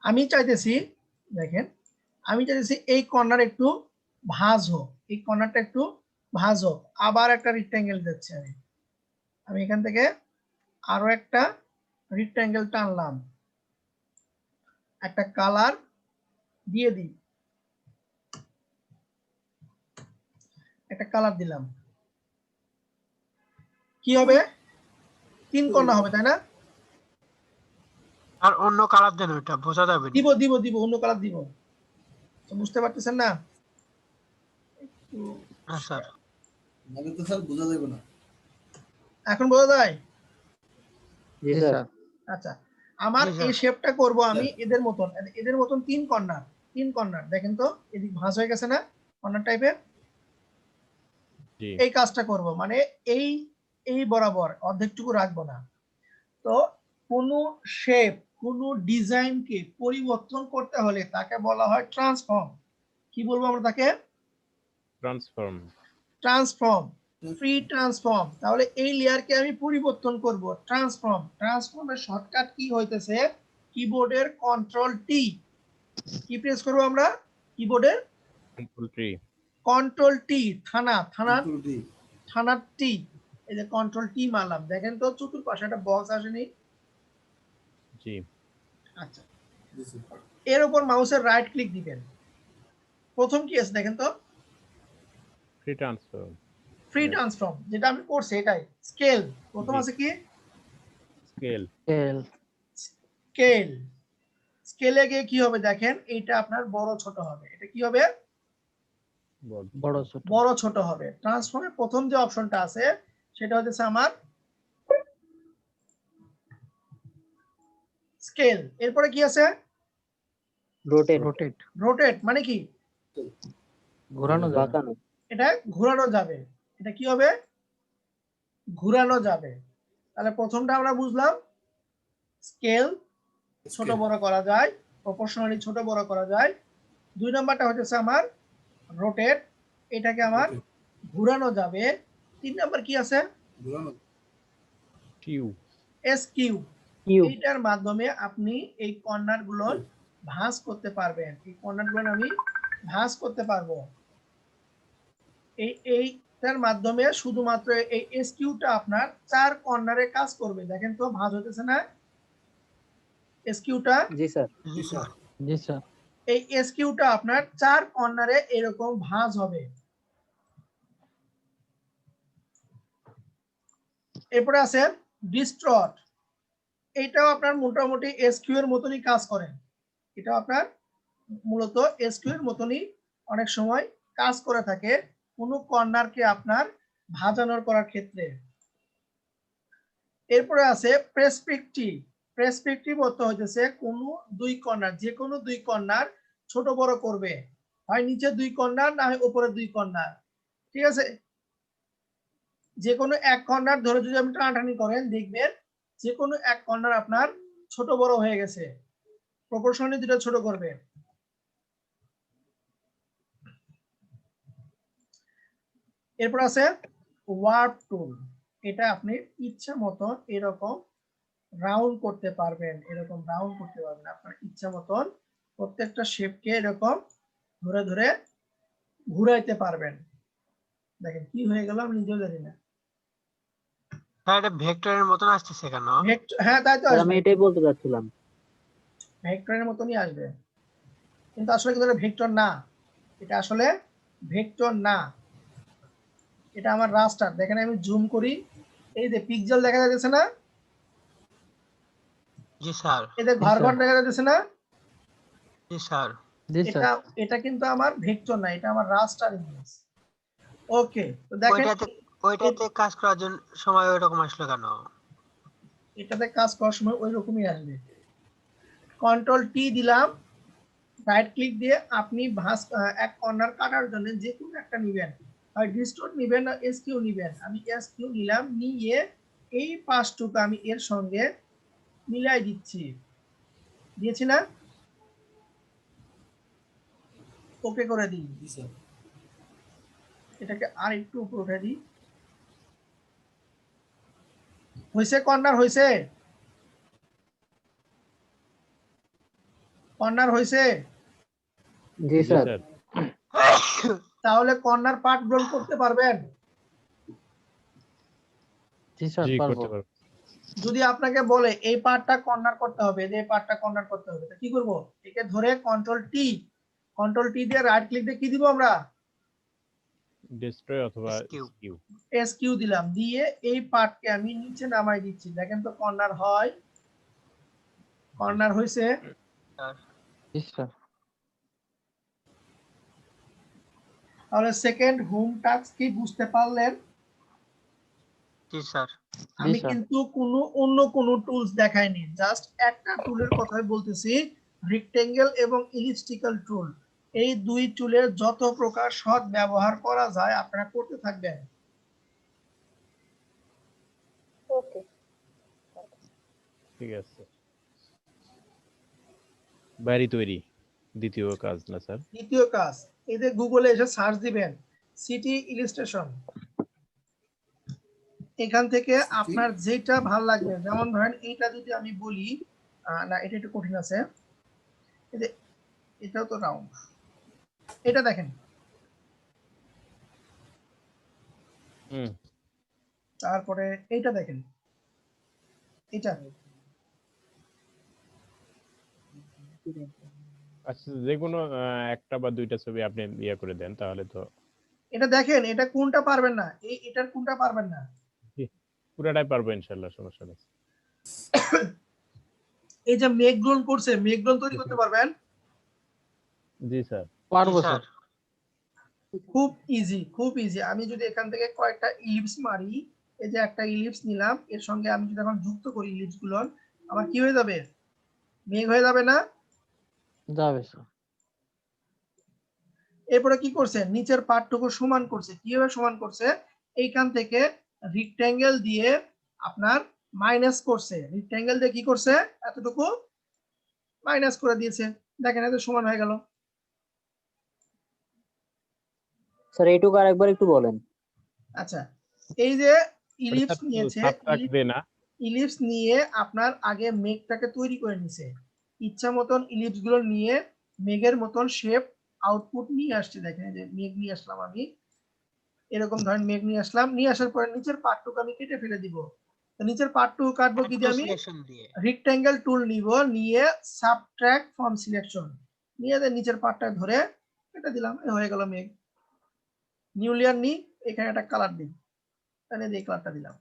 আমি চাইতেছি, দেখেন আমি চাইতেছি এই কর্নার একটু ভাঁজ হোক, এই কর্নারটা একটু ভাঁজ হোক। আবার একটা রেক্টেঙ্গেল দিচ্ছি আমি, আমি এখান থেকে আরো একটা রেক্টেঙ্গেল টানলাম, একটা কালার দিয়ে দিই, একটা কালার দিলাম, কি হবে? 3 কর্না হবে, তাই না? আর অন্য কালার দেন, ওইটা বোঝা যাবে না। দিব দিব দিব, অন্য কালার দিব। তো বুঝতে পারতেছেন না? হ্যাঁ স্যার। মানে তো স্যার বোঝা যাবে না। এখন বোঝা যায়? জি স্যার। আচ্ছা, আমার জি স্যার। এই শেপটা করব আমি এদের মতন 3 কর্নার। দেখেন তো এদিক ভাঁজ হয়ে গেছে না, কর্নার টাইপের? জি এই কাজটা করব, মানে এই এই বরাবর অর্ধেকটুকু রাখবো না। তো কোন শেপ, কোন ডিজাইনকে পরিবর্তন করতে হলে তাকে বলা হয় ট্রান্সফর্ম। কি বলবো আমরা তাকে? Transform, free transform. তাহলে এই লেয়ারকে আমি পরিবর্তন করব, ট্রান্সফর্মের শর্টকাট কি হইতেছে? কিবোর্ডের কন্ট্রোল টি। কি প্রেস করব আমরা? কিবোর্ডের কন্ট্রোল টি, থানার টি, এই যে কন্ট্রোল টি মারলাম। দেখেন তো চতুর্পাশে একটা বক্স আসেনি? জি আচ্ছা, এর উপর মাউসের রাইট ক্লিক দিবেন। প্রথম কি আছে দেখেন তো? ফ্রি ট্রান্সফর্ম, যেটা আমি করছি এটাই। স্কেল, প্রথম আছে কি? স্কেল। স্কেলে গিয়ে কি হবে দেখেন, এইটা আপনার বড় ছোট হবে। এটা কি হবে? বড় ছোট হবে। ট্রান্সফর্মের প্রথম যে অপশনটা আছে সেটা হচ্ছে আমার স্কেল। এরপরে কি আছে? রোটেট। রোটেট মানে কি? ঘোরানো যায় বাঁকানো। এটা ঘোরানো যাবে। এটা কি হবে? ঘোরানো যাবে। তাহলে প্রথমটা আমরা বুঝলাম স্কেল ছোট বড় করা যায়, প্রপোর্শনালি ছোট বড় করা যায়। 2 নাম্বারটা হচ্ছে আমার রোটেট, এটাকে আমার ঘোরানো যাবে। 3 নাম্বার কি আছে? ঘুরানো কিউ। এসকিউ। কিউব। এইটার মাধ্যমে আপনি এই কর্নার গুলো ভাঁজ করতে পারবেন। এই কর্নার গুলো আমি ভাঁজ করতে পারবো। এইটার মাধ্যমে শুধুমাত্র এই এসকিউটা আপনার 4 কর্নারে কাজ করবে। দেখেন তো ভাঁজ হতেছে না এসকিউটা? জি স্যার। জি স্যার। জি স্যার এই এসকিউটা আপনার 4 কর্নারে এরকম ভাঁজ হবে। এরপরে আছে ডিস্ট্রট। এটাও আপনার মোটামুটি এসকিউ এর মতনই কাজ করে। এটা আপনার মূলত এসকিউ এর মতনই অনেক সময় কাজ করে থাকে কোনো কর্নারকে আপনার ভাঁজানোর করার ক্ষেত্রে। এরপরে আছে প্রেসপেক্টিভ। প্রেসপেক্টিভ অর্থ হইতেছে কোনো দুই কর্নার, যে কোনো দুই কর্নার ছোট বড় করবে, হয় নিচে 2 কর্নার না হয় উপরে 2 কর্নার। ঠিক আছে? যে কোনো এক কর্নার ধরে যদি আপনি টানাটানি করেন দেখবেন যে কোনো এক কর্নার আপনার ছোট বড় হয়ে গেছে, প্রপোর্শনালি দুটো ছোট করবে। এরপর আছে ওয়ার্প টুল। এটা আপনি ইচ্ছা মতন এরকম রাউন্ড করতে পারবেন, এরকম রাউন্ড করতে পারবেন আপনার ইচ্ছা মতন প্রত্যেকটা শেপকে এরকম ধরে ধরে ঘুরাইতে পারবেন। দেখেন কি হয়ে গেল আমি নিজেও জানি না। হ্যাঁ, এটা ভেক্টরের মতন আসতেছে কেন? হ্যাঁ তাই তো স্যার আমি আসবে, এটাই বলতে চাচ্ছিলাম। ভেক্টরের মতনই আসবে, কিন্তু আসলে কিন্তু এটা ভেক্টর না। এটা আসলে ভেক্টর না, এটা আমার রাস্টার। দেখেন আমি জুম করি, এই যে পিক্সেল দেখা যাচ্ছে না, জি স্যার। এই যে ঘর ঘর দেখা যাচ্ছে না, জি স্যার। জি এটা স্যার এটা কিন্তু আমার ভেক্টর না, এটা আমার রাস্টার ইমেজ। ওকে, তো দেখেন ওইটাতে কাজ করার জন্য সময় ওইরকম আসলো কেন? এটাতে কাজ করার সময় ওই রকমই আসবে। কন্ট্রোল টি দিলাম, রাইট ক্লিক দিয়ে আপনি ভাঁজ এক কর্নার কাটার জন্য যে কোনো একটা নিবেন, হয় ডিস্টর্ট নিবেন না এসকিউ নিবেন। আমি এসকিউ নিলাম, নিয়ে এই পাশটুকু আমি এর সঙ্গে মিলাই দিচ্ছি, দিয়েছি না? ওকে করে দিই, জি স্যার এটাকে আর একটু উপরে উঠে দিই। হয়েছে? কর্নার হয়েছে? কর্নার হয়েছে? জি জি স্যার। স্যার। তাহলে কর্নার পার্ট গ্রহণ করতে পারবেন? জি স্যার জি পারবো করতে পারবো। যদি আপনাকে বলে এই পার্টটা কর্নার করতে হবে, এই পার্টটা কর্নার করতে হবে, তো কি করব? একে ধরে কন্ট্রোল টি দিয়ে রাইট ক্লিক দিয়ে কি দিব আমরা? ডিস্ট্রয় অথবা Skew। কিউ। এসকিউ দিলাম, দিয়ে এই পার্টকে আমি নিচে নামাই দিচ্ছি। দেখেন তো কর্নার হয়? কর্নার হয়েছে? জি স্যার তাহলে সেকেন্ড হোম টাস্ক কি বুঝতে পারলেন? জি স্যার। আমি স্যার। কিন্তু অন্য কোনো টুলস দেখাইনি, জাস্ট একটা টুলের কথাই বলতেছি, রেক্টেঙ্গেল এবং ইলিপটিক্যাল টুল। এই দুই টুলের যত প্রকার সৎ ব্যবহার করা যায় আপনারা করতে থাকবেন। ওকে। ঠিক আছে। বাড়ি তৈরি দ্বিতীয় কাজ না স্যার? দ্বিতীয় কাজ, এই যে গুগলে এসে সার্চ দিবেন সিটি ইলিস্ট্রেশন, এখান থেকে আপনার যেটা ভাল লাগবে, যেমন ধরেন এইটা যদি আমি বলি, না এটা একটু কঠিন আছে, এই যে এটাও তো রাউন্ড, এটা দেখেন, হুম। তারপরে এইটা দেখেন, এটা আচ্ছা, যে কোনো একটা বা দুইটা ছবি আপনি ইয়ে করে দেন তাহলে তো। এটা দেখেন, এটা কোনটা পারবেন না, এটার কোনটা পারবেন না? পুরাটাই পারবো ইনশাআল্লাহ, সমস্যা নেই। এই যে মেঘ গ্রহণ করছে, মেঘ গ্রহণ তৈরি করতে পারবেন? জি স্যার। পারবো জি স্যার খুব ইজি, খুব ইজি। আমি যদি এখান থেকে কয়েকটা ইলিপস মারি, এই যে একটা ইলিপস নিলাম, এর সঙ্গে আমি যদি এখন যুক্ত করি ইলিপস গুলো, আমার কি হয়ে যাবে? মেঘ হয়ে যাবে না? যাবে স্যার এরপরে কি করছে, নিচের পার্টটুকু সমান করছে। কিভাবে সমান করছে, এইখান থেকে রেক্ট্যাঙ্গেল দিয়ে আপনার মাইনাস করছে, রেক্ট্যাঙ্গেল দিয়ে কি করছে, এতটুকু মাইনাস করে দিয়েছে। দেখেন এত সমান হয়ে গেল। স্যার এইটুকু আরেকবার একটু বলেন। আচ্ছা, এই যে ইলিপস নিয়েছে, সাবট্রাক্ট দে না, ইলিপস নিয়ে আপনার আগে মেঘটাকে তৈরি করে নিছে, ইচ্ছা মতন ইলিপস গুলো নিয়ে মেঘের মতন শেপ আউটপুট নিয়ে আসছে। দেখেন যে মেঘ নিয়ে আসলাম আমি, এরকম ধরেন মেঘ নিয়ে আসলাম, নিয়ে আসার পরে নিচের পার্টটুকু আমি কেটে ফেলে দিব। তো নিচের পার্টটুকু কাটবো কি দিয়ে, আমি সিলেকশন দিয়ে রেক্ট্যাঙ্গেল টুল নিব, নিয়ে সাবট্রাক্ট ফ্রম সিলেকশন নিয়ে নিচের পার্টটা ধরে কেটে দিলাম, হয়ে গেল মেঘ। নিউ লেয়ার নি, এখানে একটা কালার দিই, তাহলে এই কালারটা দিলাম।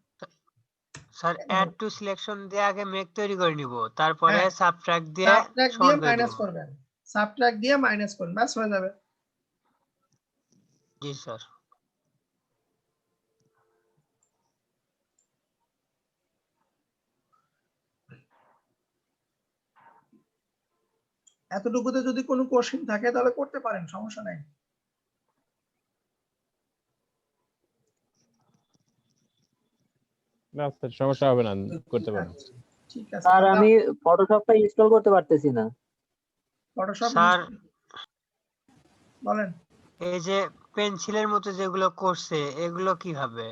স্যার অ্যাড টু সিলেকশন দিয়ে আগে মেক তৈরি করে নিব, তারপরে হ্যাঁ, সাবট্রাক্ট দিয়ে সাবট্রাক্ট দিয়ে সমান করে মাইনাস দিব। করবেন, সাবট্রাক্ট দিয়ে মাইনাস করবেন, ব্যাস হয়ে যাবে। জি স্যার। এতটুকুতে যদি কোনো কোশ্চেন থাকে তাহলে করতে পারেন, সমস্যা নাই। না স্যার সমস্যা হবে না, করতে পারেন। ঠিক আছে, স্যার আমি ফটোশপটা ইনস্টল করতে পারতেছি না। ফটোশপ স্যার বলেন এই যে পেন্সিলের মতো যেগুলো করছে এগুলো কিভাবে?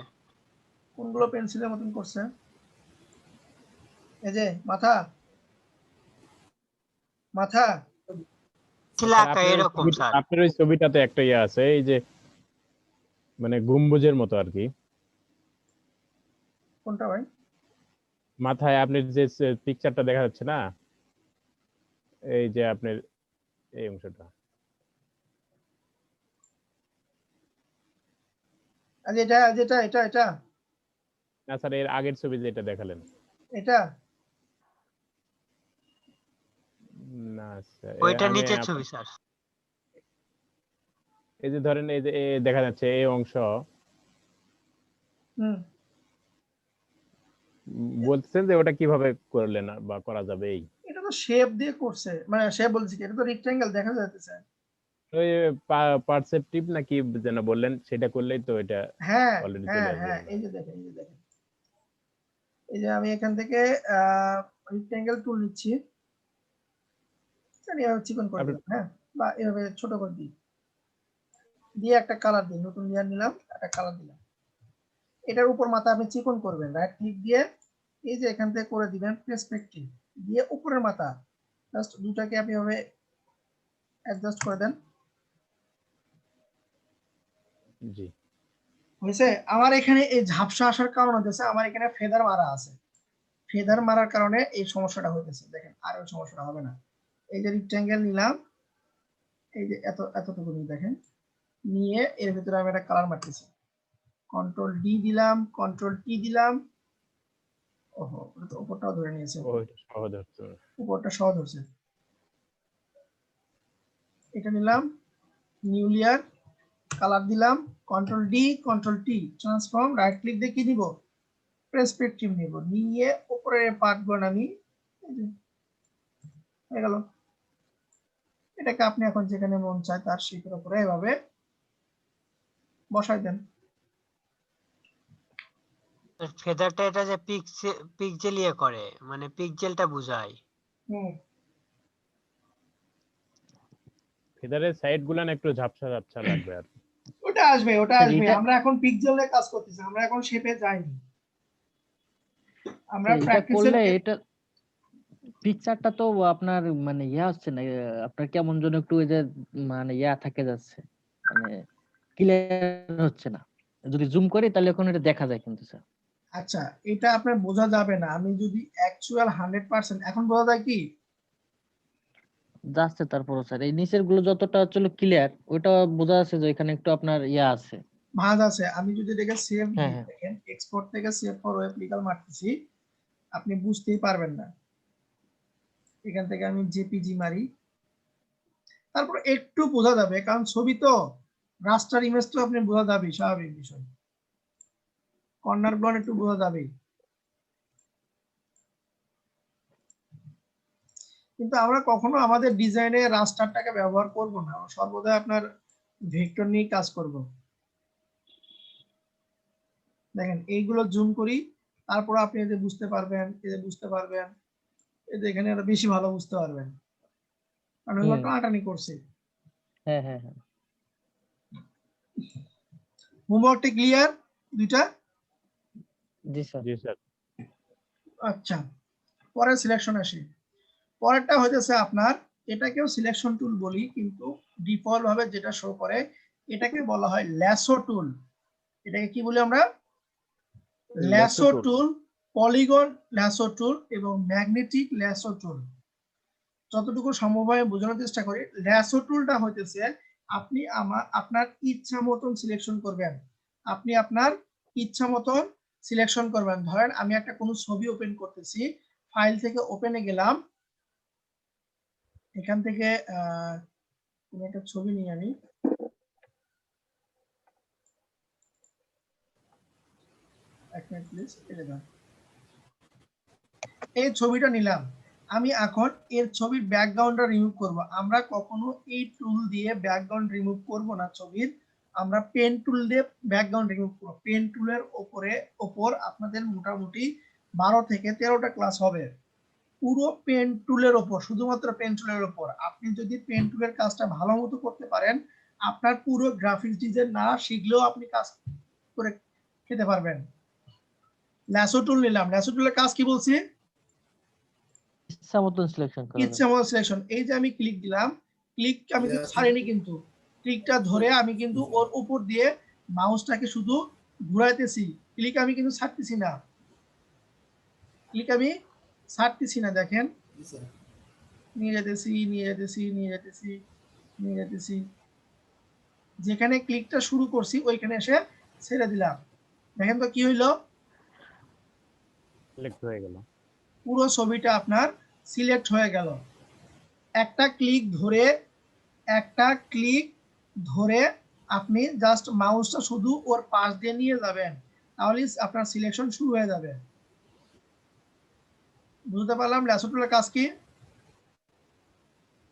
কোনগুলো পেন্সিলের মতন করছে, এই যে মাথা মাথা চিলাকা আপনার ওই এরকম ছবিটা- স্যার। আপনার ওই ছবিটাতে একটা ইয়ে আছে, এই যে মানে গম্বুজের মতো আর কি, কোনটা ভাই? মাথায় আপনার যে পিকচারটা দেখা যাচ্ছে না, এই যে আপনার এই অংশটা। আজ এটা যেটা এটা এটা না স্যার, এর আগের ছবি যেটা দেখালেন। এটা না স্যার, ওইটা আমি নিচের ছবি স্যার। এই যে ধরেন এই যে দেখা যাচ্ছে এই অংশ, হুম, বলতেছেন যে ওটা কিভাবে করলেন বা করা যাবে এই এটা তো শেপ দিয়ে করছে, মানে শেপ বলছি কি, এটা তো রেক্ট্যাঙ্গেল দেখা যাচ্ছে। ওই পারসেপটিভ নাকি যেন বললেন, সেটা করলেই তো এটা হ্যাঁ অলরেডি চলে হ্যাঁ আসবে। হ্যাঁ, এই যে দেখেন, এই যে দেখেন, এই যে আমি এখান থেকে রেক্ট্যাঙ্গেল টুল নিচ্ছি, এভাবে চিকন করে দিলাম, হ্যাঁ, বা এভাবে ছোট করে দিই, দিয়ে একটা কালার দিই, নতুন লেয়ার নিলাম, একটা কালার দিলাম। এটার উপর মাথা আপনি চিকন করবেন, রাইট ক্লিক দিয়ে এই যে এখান থেকে করে দিবেন পার্সপেক্টিভ, দিয়ে উপরের মাথা জাস্ট দুটাকে আপনি এভাবে অ্যাডজাস্ট করে দেন। জি, হয়েছে? আমার এখানে এই ঝাপসা আসার কারণ হচ্ছে আমার এখানে ফেদার মারা আছে, ফেদার মারার কারণে এই সমস্যাটা হইতেছে। দেখেন আর ওই সমস্যাটা হবে না। এই যে রেক্ট্যাঙ্গেল নিলাম, এই যে এতটুকু নিয়ে দেখেন, নিয়ে এর ভিতরে আমি একটা কালার মারতেছি, কন্ট্রোল ডি দিলাম, কন্ট্রোল টি দিলাম। ওহো, উপরটাও ধরে নিয়েছে, ওইটা সহজ হচ্ছে। উপরটা সহজ হচ্ছে। এটা নিলাম, নিউ লেয়ার, কালার দিলাম, control D, control T, transform, right click দিয়ে কি দিব, পার্সপেক্টিভ নিব, নিয়ে উপরের পার্ট গুলো আমি হয়ে গেল। এটাকে আপনি এখন যেখানে মন চায় তার শেপের উপরে এভাবে বসাই দেন। ফেদারটা এটা যে পিক্সেল ইয়ে করে, মানে পিক্সেলটা বুঝায়। হুম, ফেদারের সাইড গুলান একটু ঝাপসা ঝাপসা লাগবে আর কি। ওটা আসবে, ওটা স্যার, আসবে। এটা- আমরা এখন পিক্সেল নিয়ে কাজ করতেছি, আমরা এখন শেপে যাইনি, আমরা এটা প্র্যাকটিসের করলে এটা পিকচারটা তো আপনার মানে ইয়া হচ্ছে না, আপনার কেমন যেন একটু ওই যে মানে ইয়া থাকে যাচ্ছে, মানে ক্লিয়ার হচ্ছে না। যদি জুম করি তাহলে এখন এটা দেখা যায় কিন্তু স্যার। আচ্ছা, এটা আপনার বোঝা যাবে না, আমি যদি অ্যাকচুয়াল 100% এখন বোঝা যায় কি, যাচ্ছে তারপর স্যার এই নিচের গুলো যতটা চলো ক্লিয়ার, ওইটা বোঝা যাচ্ছে যে এখানে একটু আপনার ইয়া আছে। ভাঁজ আছে। আমি যদি এটাকে সেভ হ্যাঁ, দিই, হ্যাঁ। দেখেন এক্সপোর্ট থেকে সেভ ফর ওয়েব লিগাল মারতেছি, আপনি বুঝতেই পারবেন না। এখান থেকে আমি জেপিজি মারি, তারপর একটু বোঝা যাবে, কারণ ছবি তো, রাস্টার ইমেজ তো আপনি বোঝা যাবে, স্বাভাবিক বিষয়, কর্নার গুলো একটু বোঝা যাবে। কিন্তু আমরা কখনো আমাদের ডিজাইনে রাস্টারটাকে ব্যবহার করব না, সর্বদা আপনার ভেক্টর নিয়ে কাজ করব। দেখেন এইগুলো জুম করি, তারপর আপনি এদের বুঝতে পারবেন, এদের বুঝতে পারবেন, এদের এখানে আরো বেশি ভালো বুঝতে পারবেন, কারণ এগুলো হুম। টানাটানি করছে। হ্যাঁ হ্যাঁ হ্যাঁ হোমওয়ার্কটা ক্লিয়ার দুইটা? জি স্যার। জি স্যার। আচ্ছা, পরের সিলেকশন আসি। পরেরটা হইতেছে আপনার, এটাকেও সিলেকশন টুল বলি, কিন্তু ডিফল্ট ভাবে যেটা শো করে এটাকে বলা হয় ল্যাসো টুল। এটাকে কি বলি আমরা? Lasso tool। টুল, পলিগন ল্যাসো টুল এবং ম্যাগনেটিক ল্যাসো টুল। যতটুকু সম্ভব হয় বোঝানোর চেষ্টা করি। ল্যাসো টুলটা হইতেছে আপনি আপনার ইচ্ছা মতন সিলেকশন করবেন। আপনি আপনার ইচ্ছা মতন সিলেকশন করবেন। ধরেন আমি একটা কোনো ছবি ওপেন করতেছি, ফাইল থেকে ওপেনে গেলাম, এখান থেকে কোনো একটা ছবি নিয়ে আমি এক মিনিট প্লিজ, এই ছবিটা নিলাম, আমি এখন এর ছবির ব্যাকগ্রাউন্ডটা রিমুভ করব। আমরা কখনো এই টুল দিয়ে ব্যাকগ্রাউন্ড রিমুভ করব না ছবির, আমরা পেন টুল দিয়ে ব্যাকগ্রাউন্ড রিমুভ করব। পেন টুলের ওপর আপনাদের মোটামুটি 12 থেকে 13টা ক্লাস হবে, পুরো পেন টুলের ওপর, শুধুমাত্র পেন টুলের ওপর। আপনি যদি পেন টুলের কাজটা ভালো মতো করতে পারেন, আপনার পুরো গ্রাফিক্স ডিজাইন না শিখলেও আপনি কাজ করে খেতে পারবেন। ল্যাসো টুল নিলাম, ল্যাসো টুলের কাজ কি বলছি? ইচ্ছা মতন সিলেকশন করা ইচ্ছা মতো সিলেকশন। এই যে আমি ক্লিক দিলাম, ক্লিক আমি কিন্তু ছাড়িনি, কিন্তু ক্লিকটা ধরে আমি কিন্তু ওর উপর দিয়ে মাউসটাকে শুধু ঘুরাইতেছি, ক্লিক আমি কিন্তু ছাড়তেছি না, ক্লিক আমি ছাড়তেছি না। দেখেন জি স্যার। নিয়ে যেতেছি, নিয়ে যেতেছি, নিয়ে যেতেছি, নিয়ে যেতেছি, যেখানে ক্লিকটা শুরু করছি ওইখানে এসে ছেড়ে দিলাম। দেখেন তো কি হইলো, সিলেক্ট হয়ে গেল। পুরো ছবিটা আপনার সিলেক্ট হয়ে গেল। একটা ক্লিক ধরে, একটা ক্লিক ধরে আপনি জাস্ট মাউসটা শুধু ওর পাশ দিয়ে নিয়ে যাবেন, তাহলে আপনার সিলেকশন শুরু হয়ে যাবে। বুঝতে পারলাম ল্যাসো টুলের কাজ কি?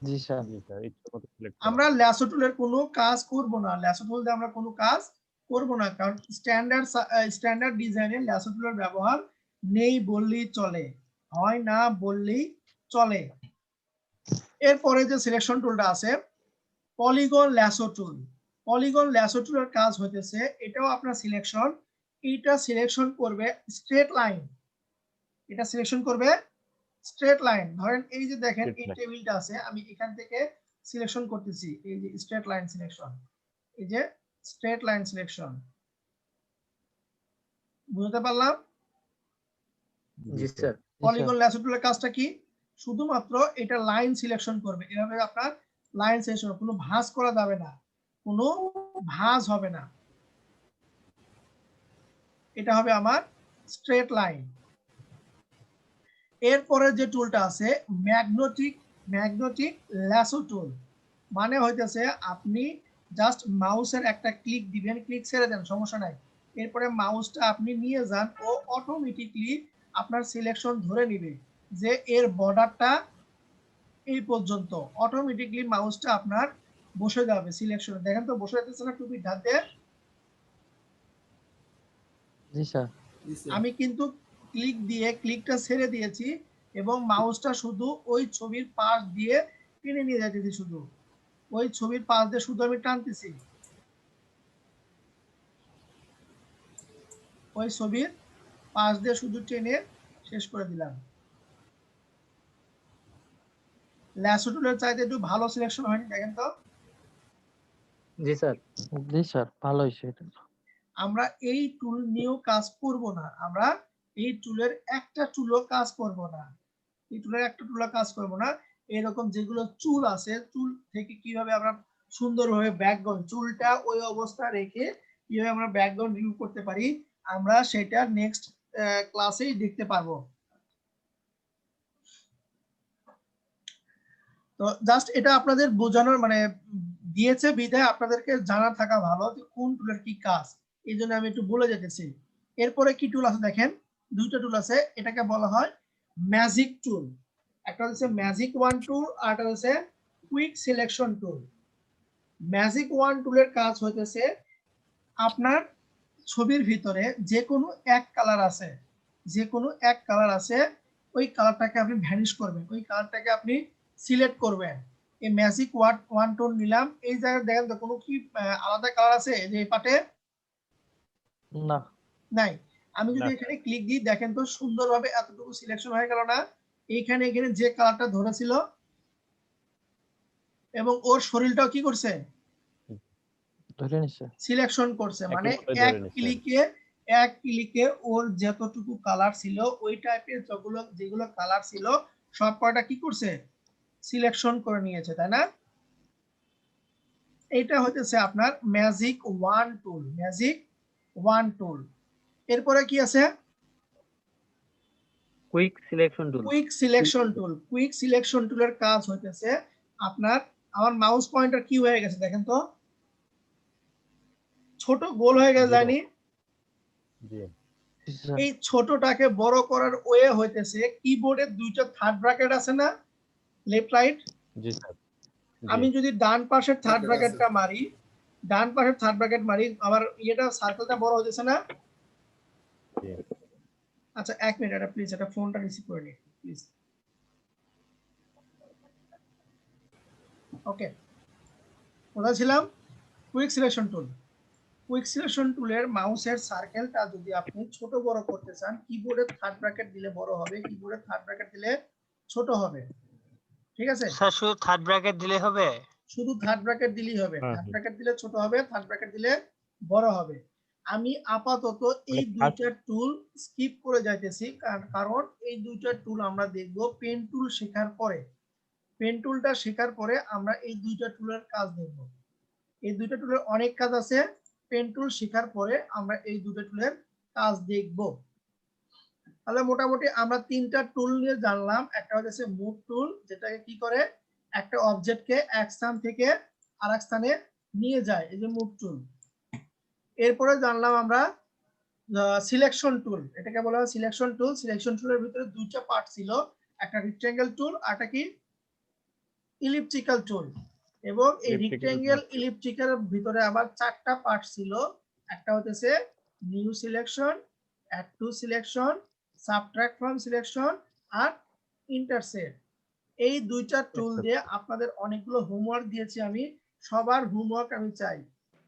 জি স্যার। জি স্যার, ইচ্ছা মতো সিলেক্ট করা। আমরা ল্যাসো টুলের কোনো কাজ করব না, ল্যাসো টুল দিয়ে আমরা কোনো কাজ করব না, কারণ স্ট্যান্ডার্ড ডিজাইনে ল্যাসো টুলের ব্যবহার নেই বললেই চলে, হয় না বললেই চলে। এরপরে যে সিলেকশন টুলটা আছে পলিগন ল্যাসো টুল। পলিগন ল্যাসো টুলের কাজ হইতেছে, এটাও আপনার সিলেকশন, এটা সিলেকশন করবে স্ট্রেট লাইন, এটা সিলেকশন করবে স্ট্রেট লাইন। ধরেন এই যে দেখেন Straight এই line। টেবিলটা আছে, আমি এখান থেকে সিলেকশন করতেছি, এই যে স্ট্রেট লাইন সিলেকশন, এই যে স্ট্রেট লাইন সিলেকশন। বুঝতে পারলাম? জি স্যার। পলিগন ল্যাসো টুলের কাজটা কি? শুধুমাত্র এটা লাইন সিলেকশন করবে, এভাবে আপনার লাইন সিলেকশন, কোনো ভাঁজ করা যাবে না, কোনো ভাঁজ হবে না, এটা হবে আমার স্ট্রেট লাইন। এরপরে যে টুলটা আছে ম্যাগনেটিক ল্যাসো টুল, মানে হইতেছে আপনি জাস্ট মাউসের একটা ক্লিক দিবেন, ক্লিক ছেড়ে দেন সমস্যা নাই, এরপরে মাউসটা আপনি নিয়ে যান, ও অটোমেটিকলি আপনার সিলেকশন ধরে নিবে যে এর বর্ডারটা এই পর্যন্ত, অটোমেটিকলি মাউসটা আপনার বসে যাবে সিলেকশন। দেখেন তো বসে যাচ্ছে না টুপির ধাতে? জি স্যার। জি স্যার। আমি কিন্তু ক্লিক দিয়ে ক্লিকটা ছেড়ে দিয়েছি এবং মাউসটা শুধু ওই ছবির পাশ দিয়ে টেনে নিয়ে যাইতেছি, শুধু ওই ছবির পাশ দিয়ে শুধু আমি টানতেছি, ওই ছবির পাশ দিয়ে শুধু টেনে শেষ করে দিলাম। ল্যাসো টুলের চাইতে একটু ভালো সিলেকশন হয়নি, দেখেন তো? জি স্যার। জি স্যার, ভালো হয়েছে এটা। আমরা এই টুল নিয়েও কাজ করব না, আমরা এই টুলের একটা টুলও কাজ করব না, এই টুলের একটা টুলও কাজ করব না। এরকম যেগুলো চুল আছে, চুল থেকে কিভাবে আমরা সুন্দরভাবে ব্যাকগ্রাউন্ড, চুলটা ওই অবস্থা রেখে কিভাবে আমরা ব্যাকগ্রাউন্ড রিমুভ করতে পারি, আমরা সেটা নেক্সট ক্লাসেই দেখতে পারবো। তো জাস্ট এটা আপনাদের বোঝানোর মানে দিয়েছে বিধায় আপনাদেরকে জানা থাকা ভালো যে কোন টুলের কি কাজ, এই জন্য আমি একটু বলে যেতেছি। এরপরে কি টুল আছে দেখেন, দুইটা টুল আছে, এটাকে বলা হয় ম্যাজিক টুল। একটা হচ্ছে ম্যাজিক ওয়ান টুল আর একটা হচ্ছে quick selection tool. Magic one টুলের কাজ হইতেছে আপনার ছবির ভিতরে যে কোনো এক কালার আছে, যে কোনো এক কালার আছে, ওই কালারটাকে আপনি ভ্যানিশ করবেন, ওই কালারটাকে আপনি সিলেক্ট করবেন। এই ম্যাজিক ওয়ান টোন নিলাম, এই জায়গায় দেখেন তো কোনো কি আলাদা কালার আছে যে এই পাটে? না, নাই। আমি যদি না। এখানে ক্লিক দিই দেখেন তো সুন্দরভাবে এতটুকু সিলেকশন হয়ে গেল না? এইখানে এখানে যে কালারটা ধরেছিল এবং ওর শরীরটাও কি করছে? ধরে নিছে। সিলেকশন করছে। একই মানে মতোই ধরে এক নিচ্ছে। ক্লিকে ওর যতটুকু কালার ছিল ওই টাইপের যেগুলো কালার ছিল সব কয়টা কি করছে? সিলেকশন করে নিয়েছে, তাই না? এটা হতেছে আপনার ম্যাজিক ওয়ান টুল, ম্যাজিক ওয়ান টুল। এরপরে কি আছে? Quick selection tool. Quick selection tool. Quick selection টুলের কাজ হইতেছে আপনার, আমার মাউস পয়েন্টার কি হয়ে গেছে দেখেন তো, ছোট গোল হয়ে গেছে, Zero। জানি? জি এই ছোটটাকে বড় করার ওয়ে হইতেছে কিবোর্ডে দুইটা থার্ড ব্র্যাকেট আছে না, লেফট রাইট? জি স্যার। আমি যদি ডান পাশের থার্ড Bracket ব্র্যাকেটটা আছে। মারি, ডান পাশের থার্ড ব্র্যাকেট মারি, আমার ইয়েটা সার্কেলটা বড় হতেছে না? জি। আচ্ছা এক মিনিট, এটা প্লিজ, এটা ফোনটা রিসিভ করে নিন প্লিজ। ওকে, কোথায় ছিলাম? Quick selection tool. Quick selection টুলের মাউসের সার্কেলটা যদি আপনি ছোট বড় করতে চান, কিবোর্ডের থার্ড ব্র্যাকেট দিলে বড় হবে, কিবোর্ডের থার্ড ব্র্যাকেট দিলে ছোট হবে, ঠিক আছে? স্যার শুধু থার্ড ব্র্যাকেট দিলে হবে? শুধু থার্ড ব্র্যাকেট দিলেই হবে। হ্যাঁ, থার্ড হ্যাঁ। ব্র্যাকেট দিলে ছোট হবে, থার্ড ব্র্যাকেট দিলে বড় হবে। আমি আপাতত এই মানে দুইটা টুল স্কিপ করে যাইতেছি, কারণ এই দুইটা টুল আমরা দেখব পেন টুল শেখার পরে। পেন টুলটা শেখার পরে আমরা এই দুইটা টুলের কাজ দেখব। এই দুইটা টুলের অনেক কাজ আছে, পেন টুল শেখার পরে আমরা এই দুটো টুলের কাজ দেখব। তাহলে মোটামুটি আমরা তিনটা টুল নিয়ে জানলাম। একটা হচ্ছে মুভ টুল, যেটাকে কি করে একটা অবজেক্টকে এক স্থান থেকে আরেক স্থানে নিয়ে যায়, এই যে মুভ টুল। এরপরে জানলাম আমরা সিলেকশন টুল, এটাকে বলা হয় সিলেকশন টুল। সিলেকশন টুলের ভিতরে দুইটা পার্ট ছিল, একটা রেক্টেঙ্গেল টুল আর একটা কি ইলিপটিক্যাল টুল। এবং এই Elliptical রেক্টেঙ্গেল tool। ইলিপটিক্যাল ভিতরে আবার চারটা পার্ট ছিল। একটা হচ্ছে new selection, add to selection, subtract from selection আর ইন্টারসেক্ট। এই দুইটা টুল দিয়ে আপনাদের অনেকগুলো হোমওয়ার্ক দিয়েছি আমি। সবার হোমওয়ার্ক আমি চাই,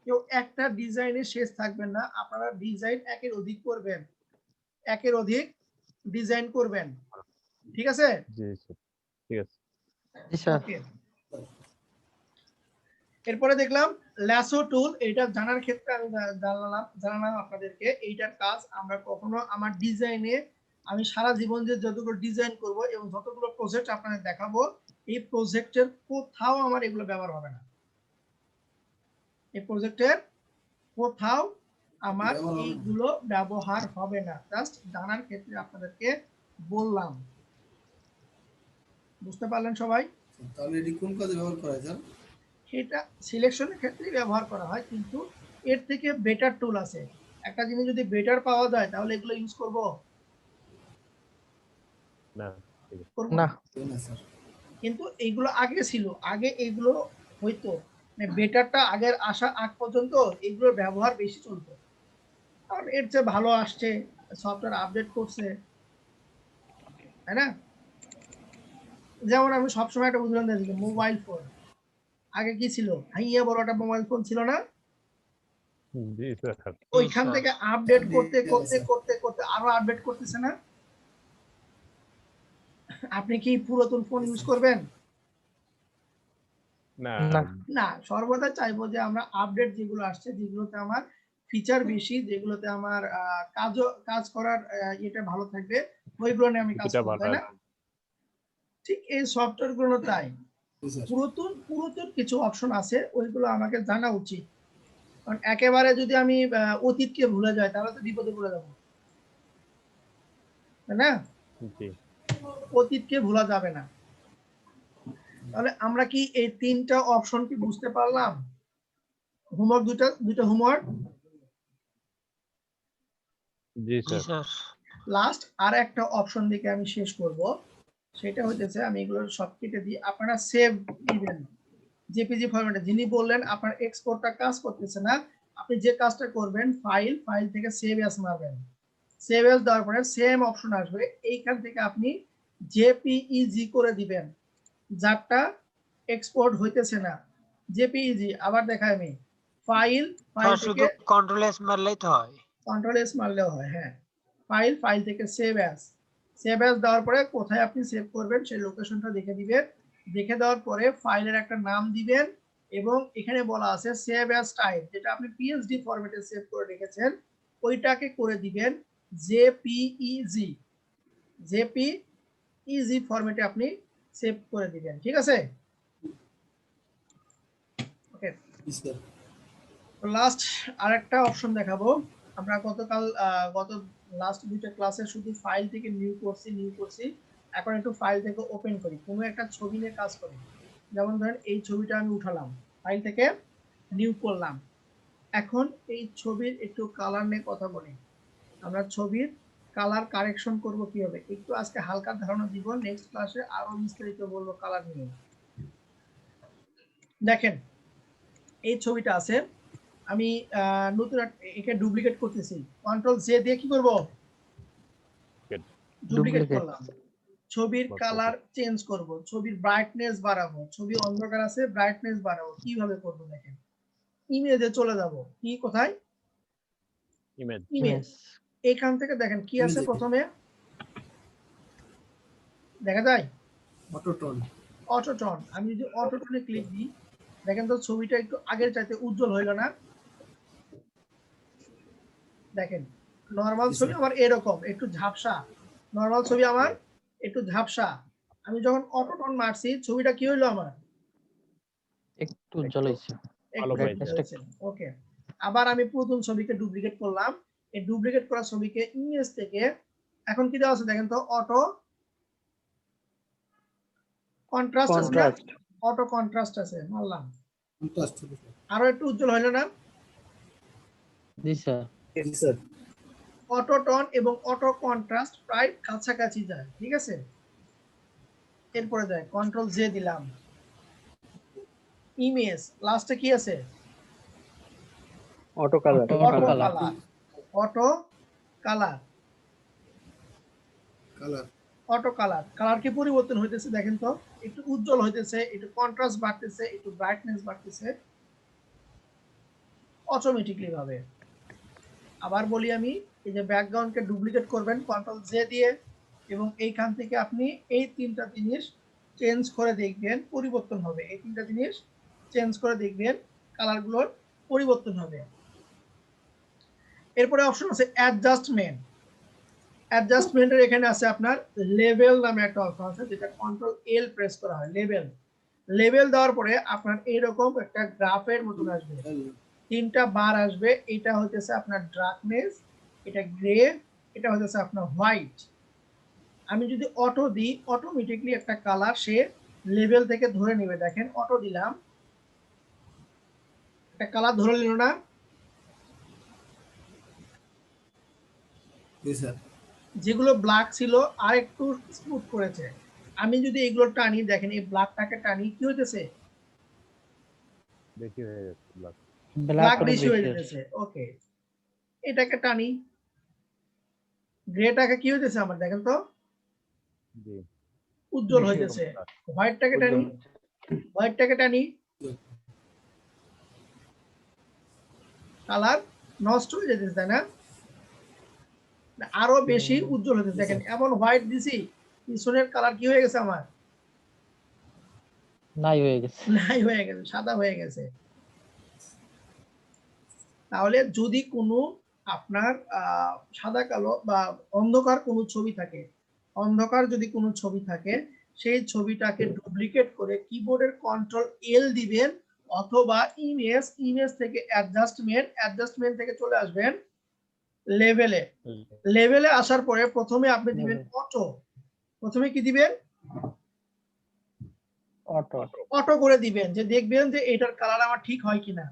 কেউ একটা ডিজাইনে শেষ থাকবেন না, আপনারা ডিজাইন একের অধিক করবেন, একের অধিক ডিজাইন করবেন, ঠিক আছে? জি স্যার, ঠিক আছে। জি স্যার। ওকে, এরপরে দেখলাম ল্যাসো টুল। এটা জানার ক্ষেত্রে আমি জানালাম আপনাদেরকে এইটার কাজ আমরা কখনো আমার ডিজাইনে, আমি সারা জীবন যে যতগুলো ডিজাইন করব এবং যতগুলো প্রজেক্ট আপনাদের দেখাবো, এই প্রজেক্টের কোথাও আমার এগুলো ব্যবহার হবে না। এই প্রজেক্টের কোথাও আমার ব্যবহার হবে না। এইগুলো ব্যবহার হবে না, জাস্ট জানার ক্ষেত্রে আপনাদেরকে বললাম। বুঝতে পারলেন সবাই? তাহলে এটি কোন কাজে ব্যবহার করা হয় স্যার? এটা সিলেকশনের ক্ষেত্রে ব্যবহার করা হয়, কিন্তু এর থেকে বেটার টুল আছে। একটা জিনিস যদি বেটার পাওয়া যায় তাহলে এগুলো ইউজ করব? না, করব না। না স্যার। কিন্তু এইগুলো আগে ছিল, আগে এইগুলো হইতো, মানে বেটারটা আগের আসা আগ পর্যন্ত এইগুলোর ব্যবহার বেশি চলতো। কারণ এর চেয়ে ভালো আসছে, সফটওয়্যার আপডেট করছে, তাই না? যেমন আমি সবসময় একটা উদাহরণ দিয়েছি, মোবাইল ফোন আগে কি ছিল? হাইয়া বড় একটা মোবাইল ফোন ছিল না? জি স্যার। ওইখান থেকে আপডেট করতে করতে করতে করতে আরো আপডেট করতেছে না? আপনি কি পুরাতন ফোন ইউজ করবেন? না, না। না, সর্বদা চাইবো যে আমরা আপডেট যেগুলো আসছে, যেগুলোতে আমার ফিচার বেশি, যেগুলোতে আমার কাজ করার এটা ভালো থাকবে, ওইগুলো নিয়ে আমি কাজ এটা করব, ভালো তাই না? আছে। ঠিক এই সফটওয়্যার গুলো তাই, জি স্যার। পুরাতন কিছু অপশন আছে, ওইগুলো আমাকে জানা উচিত। কারণ একেবারে যদি আমি অতীতকে ভুলে যাই তাহলে তো বিপদে পড়ে যাবো, তাই না? জি অতীতকে ভোলা যাবে না। তাহলে আমরা কি এই তিনটা অপশন কি বুঝতে পারলাম? হোমওয়ার্ক দুইটা হোমওয়ার্ক। জি জি স্যার। স্যার। লাস্ট আর একটা অপশন দিকে আমি শেষ করব, সেটা হইতেছে আমি এগুলো সব কেটে দিই, আপনারা সেভ দিবেন। জেপিজি ফরম্যাটে। যিনি বললেন আপনার এক্সপোর্টটা কাজ করতেছে না, আপনি যে কাজটা করবেন ফাইল থেকে সেভ অ্যাজ মারবেন। সেভ অ্যাজ দেওয়ার পরে সেম অপশন আসবে, এইখান থেকে আপনি জেপিইজি করে দিবেন যারটা এক্সপোর্ট হইতেছে না। জেপিইজি আবার দেখাই আমি, ফাইল স্যার থেকে শুধু কন্ট্রোল এস মারলেই তো হয়। কন্ট্রোল এস মারলেও হয়, হ্যাঁ। ফাইল থেকে সেভ অ্যাজ দেওয়ার পরে কোথায় আপনি সেভ করবেন সেই লোকেশনটা দেখে দিবেন। দেখে দেওয়ার পরে ফাইলের একটা নাম দিবেন এবং এখানে বলা আছে সেভ অ্যাজ টাইপ, যেটা আপনি পিএসডি ফরম্যাটে সেভ করে রেখেছেন ওইটাকে করে দিবেন জেপিইজি ফরম্যাটে আপনি সেভ করে দিবেন। ঠিক আছে, ওকে। জি স্যার। লাস্ট আরেকটা অপশন দেখাবো। আমরা গত লাস্ট দুইটা ক্লাসে শুধু ফাইল থেকে নিউ করছি, এখন একটু ফাইল থেকে ওপেন করি, কোনো একটা ছবি নিয়ে কাজ করি। যেমন ধরেন এই ছবিটা আমি উঠালাম, ফাইল থেকে নিউ করলাম। এখন এই ছবির একটু কালার নিয়ে কথা বলি। আমরা ছবির কালার কারেকশন করব কিভাবে একটু আজকে হালকা ধারণা দিব, নেক্সট ক্লাসে আরো বিস্তারিত বলবো কালার নিয়ে। দেখেন এই ছবিটা আছে, আমি নতুন একে ডুপ্লিকেট করতেছি, কন্ট্রোল জে দিয়ে কি করব, ডুপ্লিকেট করলাম। ছবির কালার চেঞ্জ করব, ছবির ব্রাইটনেস বাড়াবো, ছবি অন্ধকার আছে ব্রাইটনেস বাড়াবো। কিভাবে করব দেখেন, ইমেজে চলে যাব, কি কোথায়, ইমেজ। এখান থেকে দেখেন কি আছে, প্রথমে দেখা যায় অটোটোন। আমি যদি অটোটোনে ক্লিক দিই, দেখেন তো ছবিটা একটু আগের চাইতে উজ্জ্বল হইল না? দেখেন নরমাল ছবি আমার এরকম একটু ঝাপসা, নরমাল ছবি আমার একটু ঝাপসা। আমি যখন অটোটোন মারছি ছবিটা কি হইলো আমার, একটু উজ্জ্বল হয়েছে। ওকে। আবার আমি প্রথম ছবিকে ডুপ্লিকেট করলাম, এই ডুপ্লিকেট করা ছবিকে ইমেজ থেকে এখন কি দেওয়া আছে দেখেন তো, অটো কন্ট্রাস্ট আছে, মারলাম, আরো একটু উজ্জ্বল হইলো না? জি স্যার। অটো টোন এবং অটো কন্ট্রাস্ট প্রায় কাছাকাছি যায়, ঠিক আছে। এরপরে যায় কন্ট্রোল জে দিলাম, ইমেজ লাস্টে কি আছে, অটো কালার। অটো কালার কি পরিবর্তন হইতেছে দেখেন তো, একটু উজ্জ্বল হইতেছে, একটু কন্ট্রাস্ট বাড়তেছে, একটু ব্রাইটনেস বাড়তেছে অটোমেটিকলি ভাবে। আবার বলি আমি, এই যে ব্যাকগ্রাউন্ডকে ডুপ্লিকেট করবেন কন্ট্রোল জে দিয়ে এবং এইখান থেকে আপনি এই তিনটা জিনিস চেঞ্জ করে দেখবেন পরিবর্তন হবে, এই তিনটা জিনিস চেঞ্জ করে দেখবেন কালারগুলোর পরিবর্তন হবে। এরপরে অপশন আছে অ্যাডজাস্টমেন্টের এখানে আছে আপনার লেভেল নামে একটা অপশন আছে, যেটা কন্ট্রোল এল প্রেস করা হয়। লেভেল দেওয়ার পরে আপনার এরকম একটা গ্রাফের মতন আসবে, তিনটা বার আসবে, এটা হইতেছে আপনার ডার্কনেস, এটা গ্রে, এটা হইতেছে আপনার হোয়াইট। আমি যদি অটো দিই অটোমেটিকলি একটা কালার সে লেভেল থেকে ধরে নেবে। দেখেন অটো দিলাম, একটা কালার ধরে নিল না? যেগুলো ব্ল্যাক ছিল আর একটু স্মুথ করেছে। আমি যদি এগুলো টানি, দেখেন এই ব্ল্যাকটাকে টানি, কি হইতেছে, বেশি হয়ে যাচ্ছে, ব্ল্যাক বেশি হয়ে যাচ্ছে। ওকে, এটাকে টানি, গ্রেটাকে কি হইতেছে আমার দেখেন তো, উজ্জ্বল হইতেছে। হোয়াইটটাকে টানি, কালার নষ্ট হয়ে যেতেছে, তাই না? আরো বেশি উজ্জ্বল হতে দেখেন, এমন হোয়াইট দিছি পিছনের কালার কি হয়ে গেছে আমার, নাই হয়ে গেছে, সাদা হয়ে গেছে। তাহলে যদি কোনো আপনার সাদা কালো বা অন্ধকার কোনো ছবি থাকে, সেই ছবিটাকে ডুপ্লিকেট করে কিবোর্ডের কন্ট্রোল এল দিবেন, অথবা ইমেজ থেকে অ্যাডজাস্টমেন্ট থেকে চলে আসবেন লেভেলে আসার পরে প্রথমে আপনি দিবেন অটো, প্রথমে কি দিবেন, অটো করে দিবেন, যে দেখবেন যে এটার কালার আমার ঠিক হয় কিনা।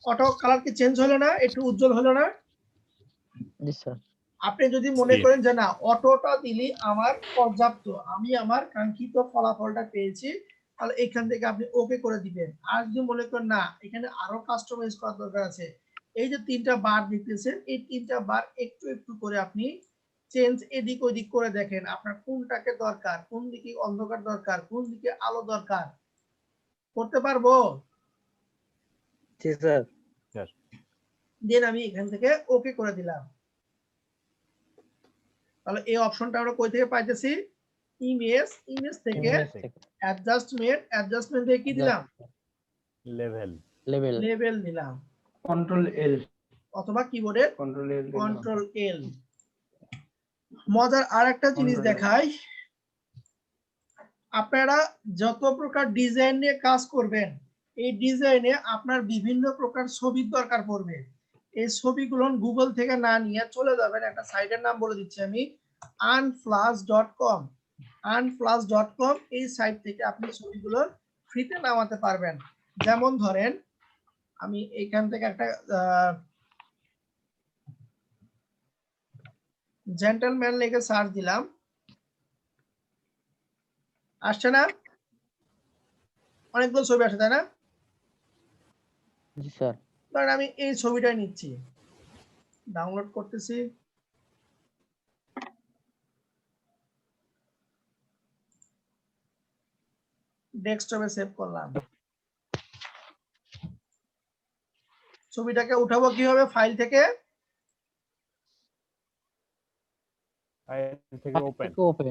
অটো কালার কি চেঞ্জ হলো না, একটু উজ্জ্বল হলো না? জি স্যার। আপনি যদি মনে করেন যে না অটোটা দিলি আমার পর্যাপ্ত, আমি আমার কাঙ্ক্ষিত ফলাফলটা পেয়েছি, তাহলে এখান থেকে আপনি ওকে করে দিবেন। আর যদি মনে করেন না এখানে আরো কাস্টমাইজ করার দরকার আছে, এই যে তিনটা বার দেখতেছেন, এই তিনটা বার একটু একটু করে আপনি চেঞ্জ এদিক ওদিক করে দেখেন আপনার কোনটাকে দরকার, কোন দিকে অন্ধকার দরকার, কোন দিকে আলো দরকার। করতে পারবো? জি স্যার। দেন আমি এখান থেকে ওকে করে দিলাম। তাহলে এই অপশনটা আমরা কই থেকে পাইতেছি? ইমেজ থেকে অ্যাডজাস্টমেন্ট দিয়ে কি দিলাম? লেভেল লেভেল দিলাম, কন্ট্রোল এল, অথবা কিবোর্ডের কন্ট্রোল এল, কন্ট্রোল এল। মজার আরেকটা জিনিস দেখাই, আপনারা যত প্রকার ডিজাইন নিয়ে কাজ করবেন, এই ডিজাইনে আপনার বিভিন্ন প্রকার ছবির দরকার পড়বে। এই ছবিগুলো গুগল থেকে না নিয়ে চলে যাবেন, একটা সাইটের নাম বলে দিচ্ছি আমি, unflash.com। unflash.com এই সাইট থেকে আপনি ছবিগুলো ফ্রিতে নামাতে পারবেন। যেমন ধরেন আমি এখান থেকে একটা জেন্টলম্যান লিখে সার্চ দিলাম, আসছে না? অনেকগুলো ছবি আসে, তাই না? জি স্যার। ধরেন আমি এই ছবিটাই নিচ্ছি, ডাউনলোড করতেছি, ডেস্কটপে সেভ করলাম। ছবিটাকে উঠাবো কিভাবে? ফাইল থেকে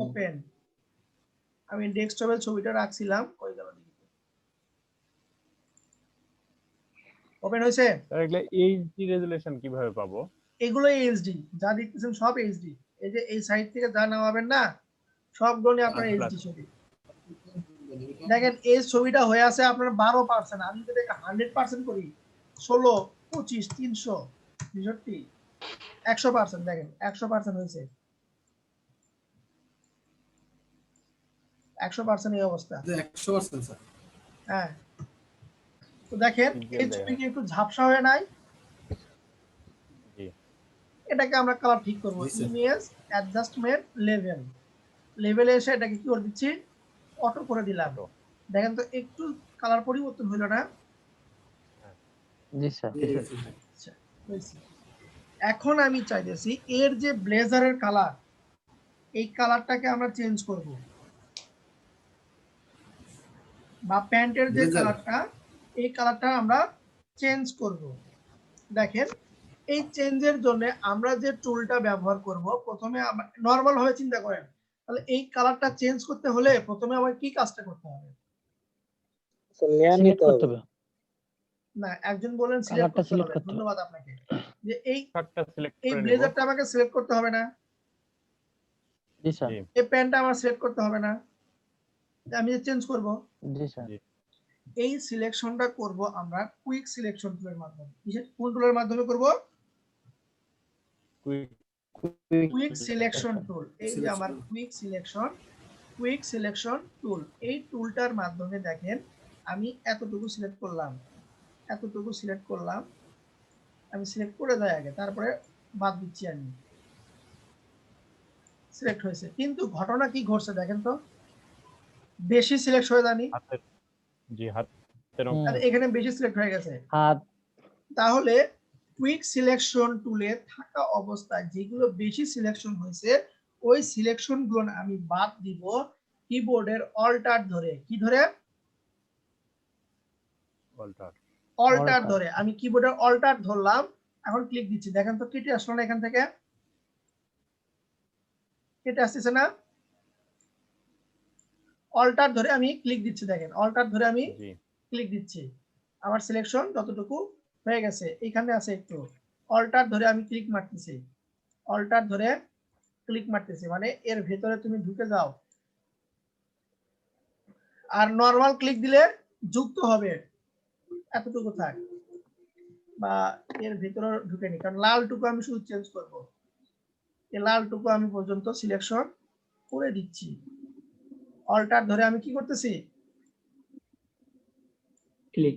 ওপেন। আমি ডেস্কটপে ছবিটা রাখছিলাম, কই গেল? ওপেন হয়েছে? এইচডি রেজোলিউশন কিভাবে পাবো? এগুলো এইচডি, যা দেখতেছেন সব এইচডি। এই যে এই সাইট থেকে যা নামাবেন না, সবগুলো আপনার এইচডি ছবি। দেখেন এই ছবিটা হয়ে আছে আপনার 12%। আমি যদি 100% করি, 16, 25, 300, 63, 100%। দেখেন 100% হয়েছে, 100% এই অবস্থা। 100% স্যার। হ্যাঁ, তো দেখেন এই ছবি কি একটু ঝাপসা হয়ে নাই? এটাকে আমরা কালার ঠিক করব, ইমেজ অ্যাডজাস্টমেন্ট লেভেল। লেভেলে এসে এটাকে কি করে দিচ্ছি? অটো করে দিলাম। দেখেন তো একটু কালার পরিবর্তন হলো না? জি স্যার। এখন আমি চাইতেছি এর যে ব্লেজারের কালার, এই কালারটাকে আমরা চেঞ্জ করব, বা প্যান্টের যে কালারটা, এই কালারটা আমরা চেঞ্জ করব। দেখেন এই চেঞ্জের জন্য আমরা যে টুলটা ব্যবহার করব, প্রথমে আমরা নরমাল ভাবে চিন্তা করেন, তাহলে এই কালারটা চেঞ্জ করতে হলে প্রথমে আমার কি কাজটা করতে হবে? সিলেক্ট করতে হবে। না, একজন বলেন সিলেক্ট করতে হবে। ধন্যবাদ আপনাকে। যে এই ব্লেজারটা আমাকে সিলেক্ট করতে হবে না? জি স্যার। এই প্যান্টটা আমার সিলেক্ট করতে হবে না? আমি যে চেঞ্জ করব, জি স্যার। এই সিলেকশনটা করব আমরা কুইক সিলেকশন টুলের মাধ্যমে। কোন টুলের মাধ্যমে করব? Quick selection tool. এই যে আমার কুইক সিলেকশন টুল, এই টুলটার মাধ্যমে দেখেন আমি এতটুকু সিলেক্ট করলাম, এতটুকু সিলেক্ট করলাম, আমি সিলেক্ট করে যাই আগে, তারপরে বাদ দিচ্ছি। আমি সিলেক্ট হয়েছে, কিন্তু ঘটনা কি ঘটছে দেখেন তো? বেশি সিলেক্ট হয়ে যায়নি? জি, হাতের এখানে বেশি সিলেক্ট হয়ে গেছে। হাত। তাহলে কুইক সিলেকশন টুলে থাকা অবস্থায় যেগুলো বেশি সিলেকশন হয়েছে, ওই সিলেকশন গুলো আমি বাদ দিব কিবোর্ডের অল্টার ধরে। কি ধরে? অল্টার ধরে। আমি কিবোর্ডের অল্টার ধরলাম, এখন ক্লিক দিচ্ছি। দেখেন তো কেটে আসলো না? এখান থেকে কেটে আসতেছে না? অল্টার ধরে আমি ক্লিক দিচ্ছি, দেখেন অল্টার ধরে আমি ক্লিক দিচ্ছি, আমার সিলেকশন যতটুকু হয়ে গেছে এখানে আছে। একটু অল্টার ধরে আমি ক্লিক মারতেছি, অল্টার ধরে ক্লিক মারতেছি, মানে এর ভেতরে তুমি ঢুকে যাও। আর নরমাল ক্লিক দিলে যুক্ত হবে, এতটুকু থাক, বা এর ভেতরে ঢুকে নি, কারণ লালটুকু আমি শুধু চেঞ্জ করব। এই লালটুকু আমি পর্যন্ত সিলেকশন করে দিচ্ছি। অল্টার ধরে আমি কি করতেছি? ক্লিক।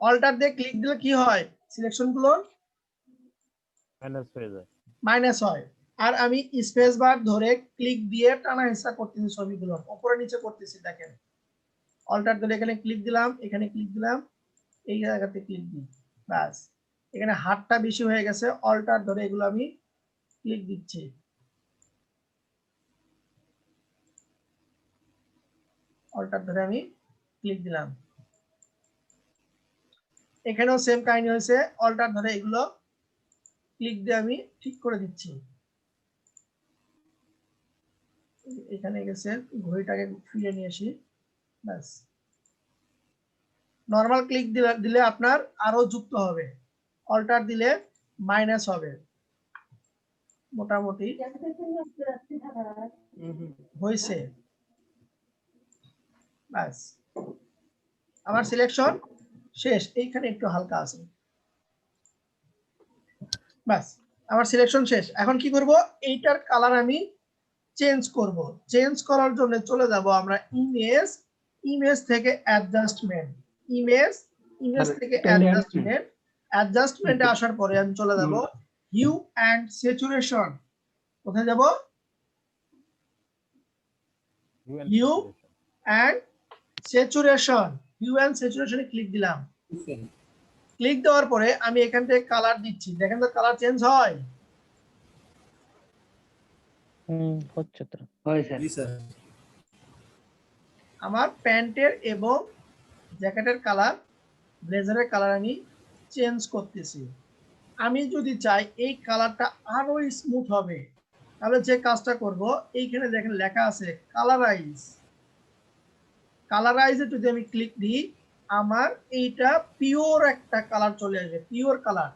অল্টার দিয়ে ক্লিক দিলে কি হয়? সিলেকশন গুলো মাইনাস হয়। আর আমি স্পেস বার ধরে ক্লিক দিয়ে টানা হেঁচড়া করতেছি, ছবিগুলো উপরে নিচে করতেছি। দেখেন অল্টার ধরে এখানে ক্লিক দিলাম, এখানে ক্লিক দিলাম, এই জায়গাতে ক্লিক দিই, বাস। এখানে হাতটা বেশি হয়ে গেছে, অল্টার ধরে এগুলো আমি ক্লিক দিচ্ছি, অল্টার ধরে আমি ক্লিক দিলাম। এখানেও সেম কাহিনী হয়েছে, অল্টার ধরে এগুলো ক্লিক দিয়ে আমি ঠিক করে দিচ্ছি। এখানে গেছে, ঘড়িটাকে ফিরে নিয়ে আসি, ব্যাস। নরমাল ক্লিক দিলে আপনার আরো যুক্ত হবে, অল্টার দিলে মাইনাস হবে। মোটামুটি হয়েছে, ব্যাস। আমার সিলেকশন শেষ, এইখানে একটু হালকা আছে, ব্যাস আমার সিলেকশন শেষ। এখন কি করব, এইটার কালার আমি চেঞ্জ করব। চেঞ্জ করার জন্য চলে যাব আমরা ইমেজ, ইমেজ থেকে অ্যাডজাস্টমেন্ট, ইমেজ, ইমেজ থেকে অ্যাডজাস্টমেন্ট, অ্যাডজাস্টমেন্টে আসার পরে আমি চলে যাব হিউ এন্ড স্যাচুরেশন। কোথায় যাব, hue and saturation, hue and স্যাচুরেশনে ক্লিক দিলাম। ক্লিক দেওয়ার পরে আমি এখান থেকে কালার দিচ্ছি, দেখেন তো কালার চেঞ্জ হয়। হচ্ছে তো। হয় স্যার। জি স্যার। আমার প্যান্টের এবং জ্যাকেটের কালার, ব্লেজারের কালার আমি চেঞ্জ করতেছি। আমি যদি চাই এই কালারটা আরো স্মুথ হবে, তাহলে যে কাজটা করব, এইখানে দেখেন লেখা আছে কালারাইজ, কালারাইজে যদি আমি ক্লিক দিই, আমার এইটা পিওর একটা কালার চলে আসবে, পিওর কালার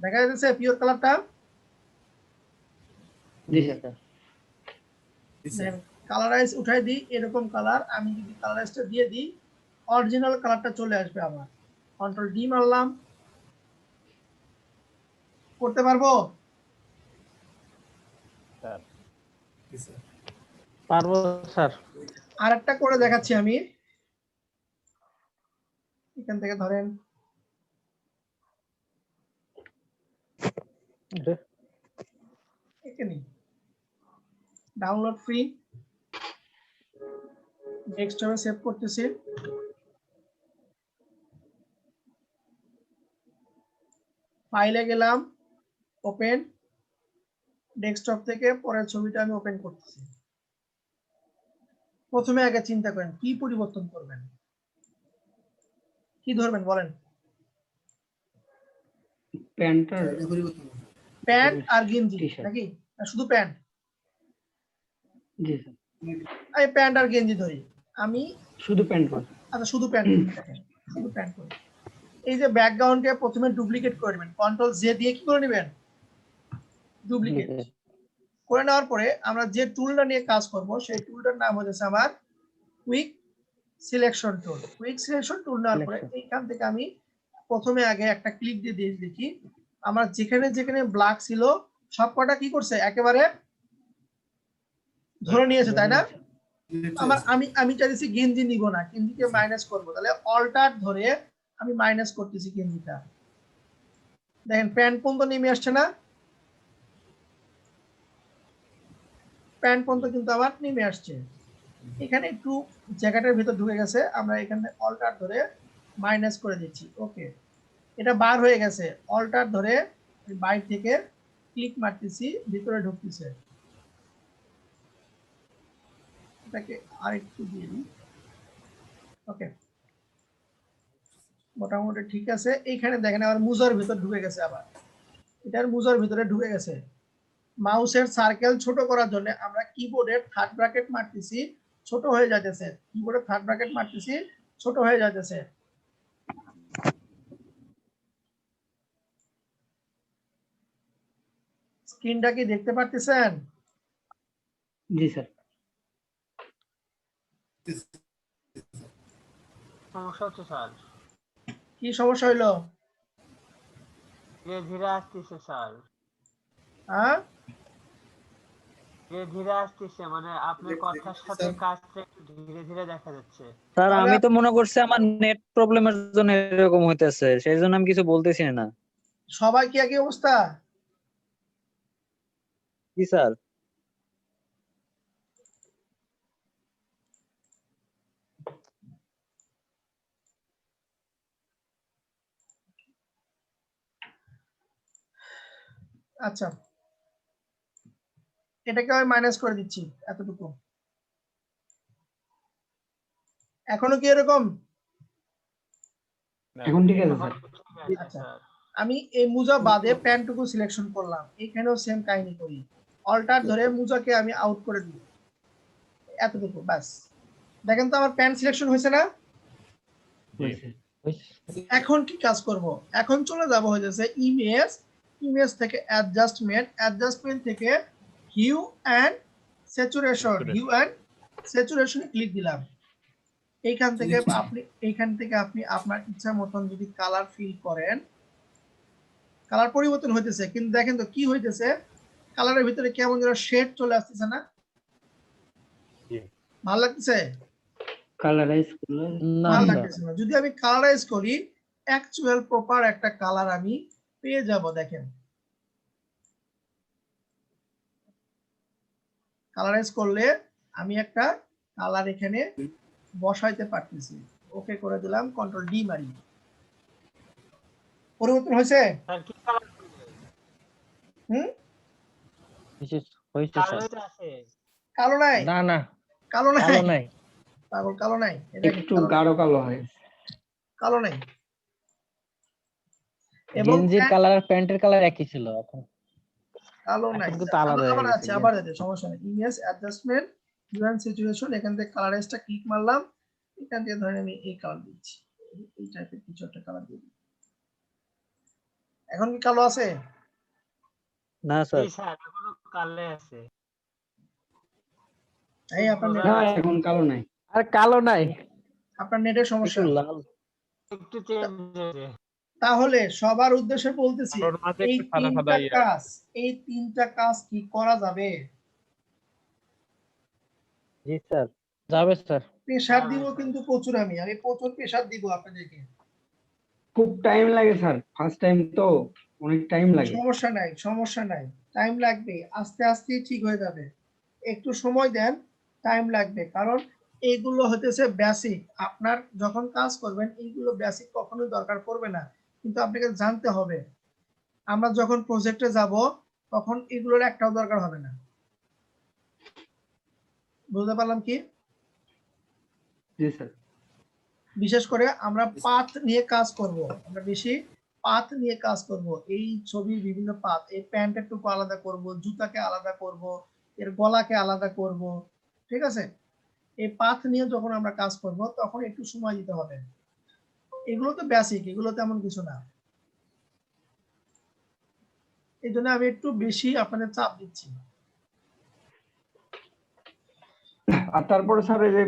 দেখা যাচ্ছে, পিওর কালারটা জি স্যার। জি স্যার। কালারাইজ উঠাই দিই, এরকম কালার। আমি যদি কালারাইজটা দিয়ে দিই, অরিজিনাল কালারটা চলে আসবে। আমার কন্ট্রোল ডি মারলাম, করতে পারবো? স্যার জি স্যার। পারবো স্যার। আরেকটা করে দেখাচ্ছি আমি, এখান থেকে ধরেন এখানে ডাউনলোড ফ্রি, ডেস্কটপে সেভ করতেছি। ফাইলে গেলাম, ওপেন, ডেস্কটপ থেকে পরের ছবিটা আমি ওপেন করতেছি। প্রথমে আগে চিন্তা করেন কি পরিবর্তন করবেন, কি ধরবেন বলেন? প্যান্টার এটা পরিবর্তন করুন। প্যান্ট আর গেঞ্জি টি-শার্ট। নাকি, না শুধু প্যান্ট? জি স্যার। আমি প্যান্ট আর গেঞ্জি ধরি, আমি শুধু প্যান্ট করে। আচ্ছা শুধু প্যান্ট করি, দেখেন শুধু প্যান্ট করি। এই যে ব্যাকগ্রাউন্ডকে প্রথমে ডুপ্লিকেট করে নেবেন, কন্ট্রোল জে দিয়ে কি করে নেবেন, ডুপ্লিকেট করে নেওয়ার পরে আমরা যে টুলটা নিয়ে কাজ করব, সেই টুলটার নাম হচ্ছে আমার quick selection tool. Quick selection tool নেওয়ার পরে এইখান থেকে আমি প্রথমে আগে একটা ক্লিক দিয়ে দেখি আমার যেখানে যেখানে ব্ল্যাক ছিল সবকটা কি করছে, একেবারে ধরে নিয়েছে, তাই না? আমার আমি চাইছি গেঞ্জি নিব না, গেঞ্জিকে মাইনাস করব, তাহলে অল্টার ধরে আমি মাইনাস করতেছি গেঞ্জিটা। দেখেন প্যান্ট পর্যন্ত নেমে আসছে না, প্যান্ট পর্যন্ত কিন্তু আবার নেমে আসছে। এখানে একটু জ্যাকেটের ভিতর ঢুকে গেছে, আমরা এখানে অল্টার ধরে মাইনাস করে দিচ্ছি। ওকে, এটা বার হয়ে গেছে, অল্টার ধরে বাইরে থেকে ক্লিক মারতেছি, ভিতরে ঢুকতেছে। এটাকে আরেকটু দিয়ে দিই। ওকে, মোটামুটি ঠিক আছে। এইখানে দেখেন আবার মুজার ভিতর ঢুকে গেছে, আবার এটার মুজার ভিতরে ঢুকে গেছে। মাউসের সার্কেল ছোট করার জন্য আমরা কিবোর্ডের থার্ড ব্র্যাকেট মারতেছি, ছোট হয়ে যাইতেছে, কিবোর্ডের থার্ড ব্র্যাকেট মারতেছি, ছোট হয়ে যাইতেছে। স্ক্রিনটা কি দেখতে পারতেছেন? জি স্যার। সমস্যা হচ্ছে স্যার, কি সমস্যা হইলো? ধীরে ধীরে আসতেছে স্যার, হ্যাঁ, ধীরে ধীরে আসতেছে, মানে আপনার কথার সাথে কাজটা একটু ধীরে ধীরে দেখা যাচ্ছে। স্যার তাহলে আমি তো মনে করছি আমার নেট প্রবলেমের জন্য এরকম হইতেছে, সেই জন্য আমি কিছু বলতেছি না। সবাই কি একই অবস্থা? জি স্যার। আচ্ছা, এটাকে আমি মাইনাস করে দিচ্ছি এতটুকু। এখনো কি এরকম? এখন ঠিক আছে স্যার। আচ্ছা, আমি এই মুজা বাদে প্যান্টটুকু সিলেকশন করলাম, এখানেও সেম কাহিনী করি, অল্টার ধরে মুজাকে আমি আউট করে দিই, এতটুকু ব্যাস। দেখেন তো আমার প্যান্ট সিলেকশন হয়েছে না? হয়েছে। এখন কি কাজ করব? এখন চলে যাব হয়েছে ইমেজ, ইমেজ থেকে অ্যাডজাস্টমেন্ট থেকে hue and saturation, hue and স্যাচুরেশনে ক্লিক দিলাম। এইখান থেকে আপনি আপনার ইচ্ছা মতন যদি কালার ফিল করেন, কালার পরিবর্তন হইতেছে, কিন্তু দেখেন তো কি হইতেছে, কালারের ভিতরে কেমন যেন শেড চলে আসতেছে না? ভালো লাগতেছে? কালারাইজ করলে না ভালো স্যার, লাগতেছে না। যদি আমি কালারাইজ করি, অ্যাকচুয়াল প্রপার একটা কালার আমি পেয়ে যাব। দেখেন, কালারাইজ করলে আমি একটা কালার এখানে বসাইতে পারতেছি। ওকে করে দিলাম, কন্ট্রোল ডি মারি। পরিবর্তন হয়েছে? স্যার কি কালার হুম, হয়েছে কালো স্যার। আছে? কালো নাই, না না, কালো নাই, কালো নাই। পাগল, কালো নাই, এটা একটু গাঢ় কালো হয়। কালো নাই। এবং গেঞ্জির কালার আর প্যান্টের কালার একই ছিল, এখন কালো নাই, এখন কিন্তু আলাদা হয়ে আবার গেছে। আছে, আবার আছে, সমস্যা নেই। ইমেজ অ্যাডজাস্টমেন্ট, ইভেন্ট সিচুয়েশন, এখান থেকে কালারাইজটা ক্লিক মারলাম, এখান থেকে ধরেন আমি এই কালার দিচ্ছি, এই টাইপের কিছু একটা কালার দিয়ে দিই। এখন কি কালো আছে? না স্যার, এই স্যার এখনো কালো আছে। এই আপনার না এখন কালো নাই। আর কালো নাই, আপনার নেটের একটু সমস্যা। লাল। একটু চেঞ্জ হয়েছে। তাহলে সবার উদ্দেশ্যে বলতেছি, কালোর মাঝে এই একটু সাদা সাদা ইয়ে এই তিনটা কাজ কি করা যাবে? জি স্যার। যাবে স্যার। প্রেসার দিব কিন্তু প্রচুর, আমি প্রচুর প্রেসার দিব আপনাদেরকে। খুব টাইম লাগে স্যার, ফার্স্ট টাইম তো অনেক টাইম লাগে। সমস্যা নাই, সমস্যা নাই, টাইম লাগবে, আস্তে আস্তে ঠিক হয়ে যাবে, একটু সময় দেন, টাইম লাগবে। কারণ এইগুলো হতেছে বেসিক, আপনার যখন কাজ করবেন এইগুলো বেসিক কখনোই দরকার পড়বে না, কিন্তু আপনাকে জানতে হবে। আমরা যখন প্রজেক্টে যাব তখন এগুলোর একটাও দরকার হবে না। বুঝতে পারলাম কি? জি স্যার। বিশেষ করে আমরা পাথ নিয়ে কাজ করব, আমরা বেশি পাথ নিয়ে কাজ করব। এই ছবির বিভিন্ন পাথ, এই প্যান্টের টুকু আলাদা করব, জুতাকে আলাদা করব, এর গলাকে আলাদা করব, ঠিক আছে? এই পাথ নিয়ে যখন আমরা কাজ করব তখন একটু সময় দিতে হবে। এগুলো তো বেসিক, এগুলো তেমন কিছু না, এই জন্য আমি একটু বেশি আপনাদের চাপ দিচ্ছি। আর তারপরে স্যার এই যে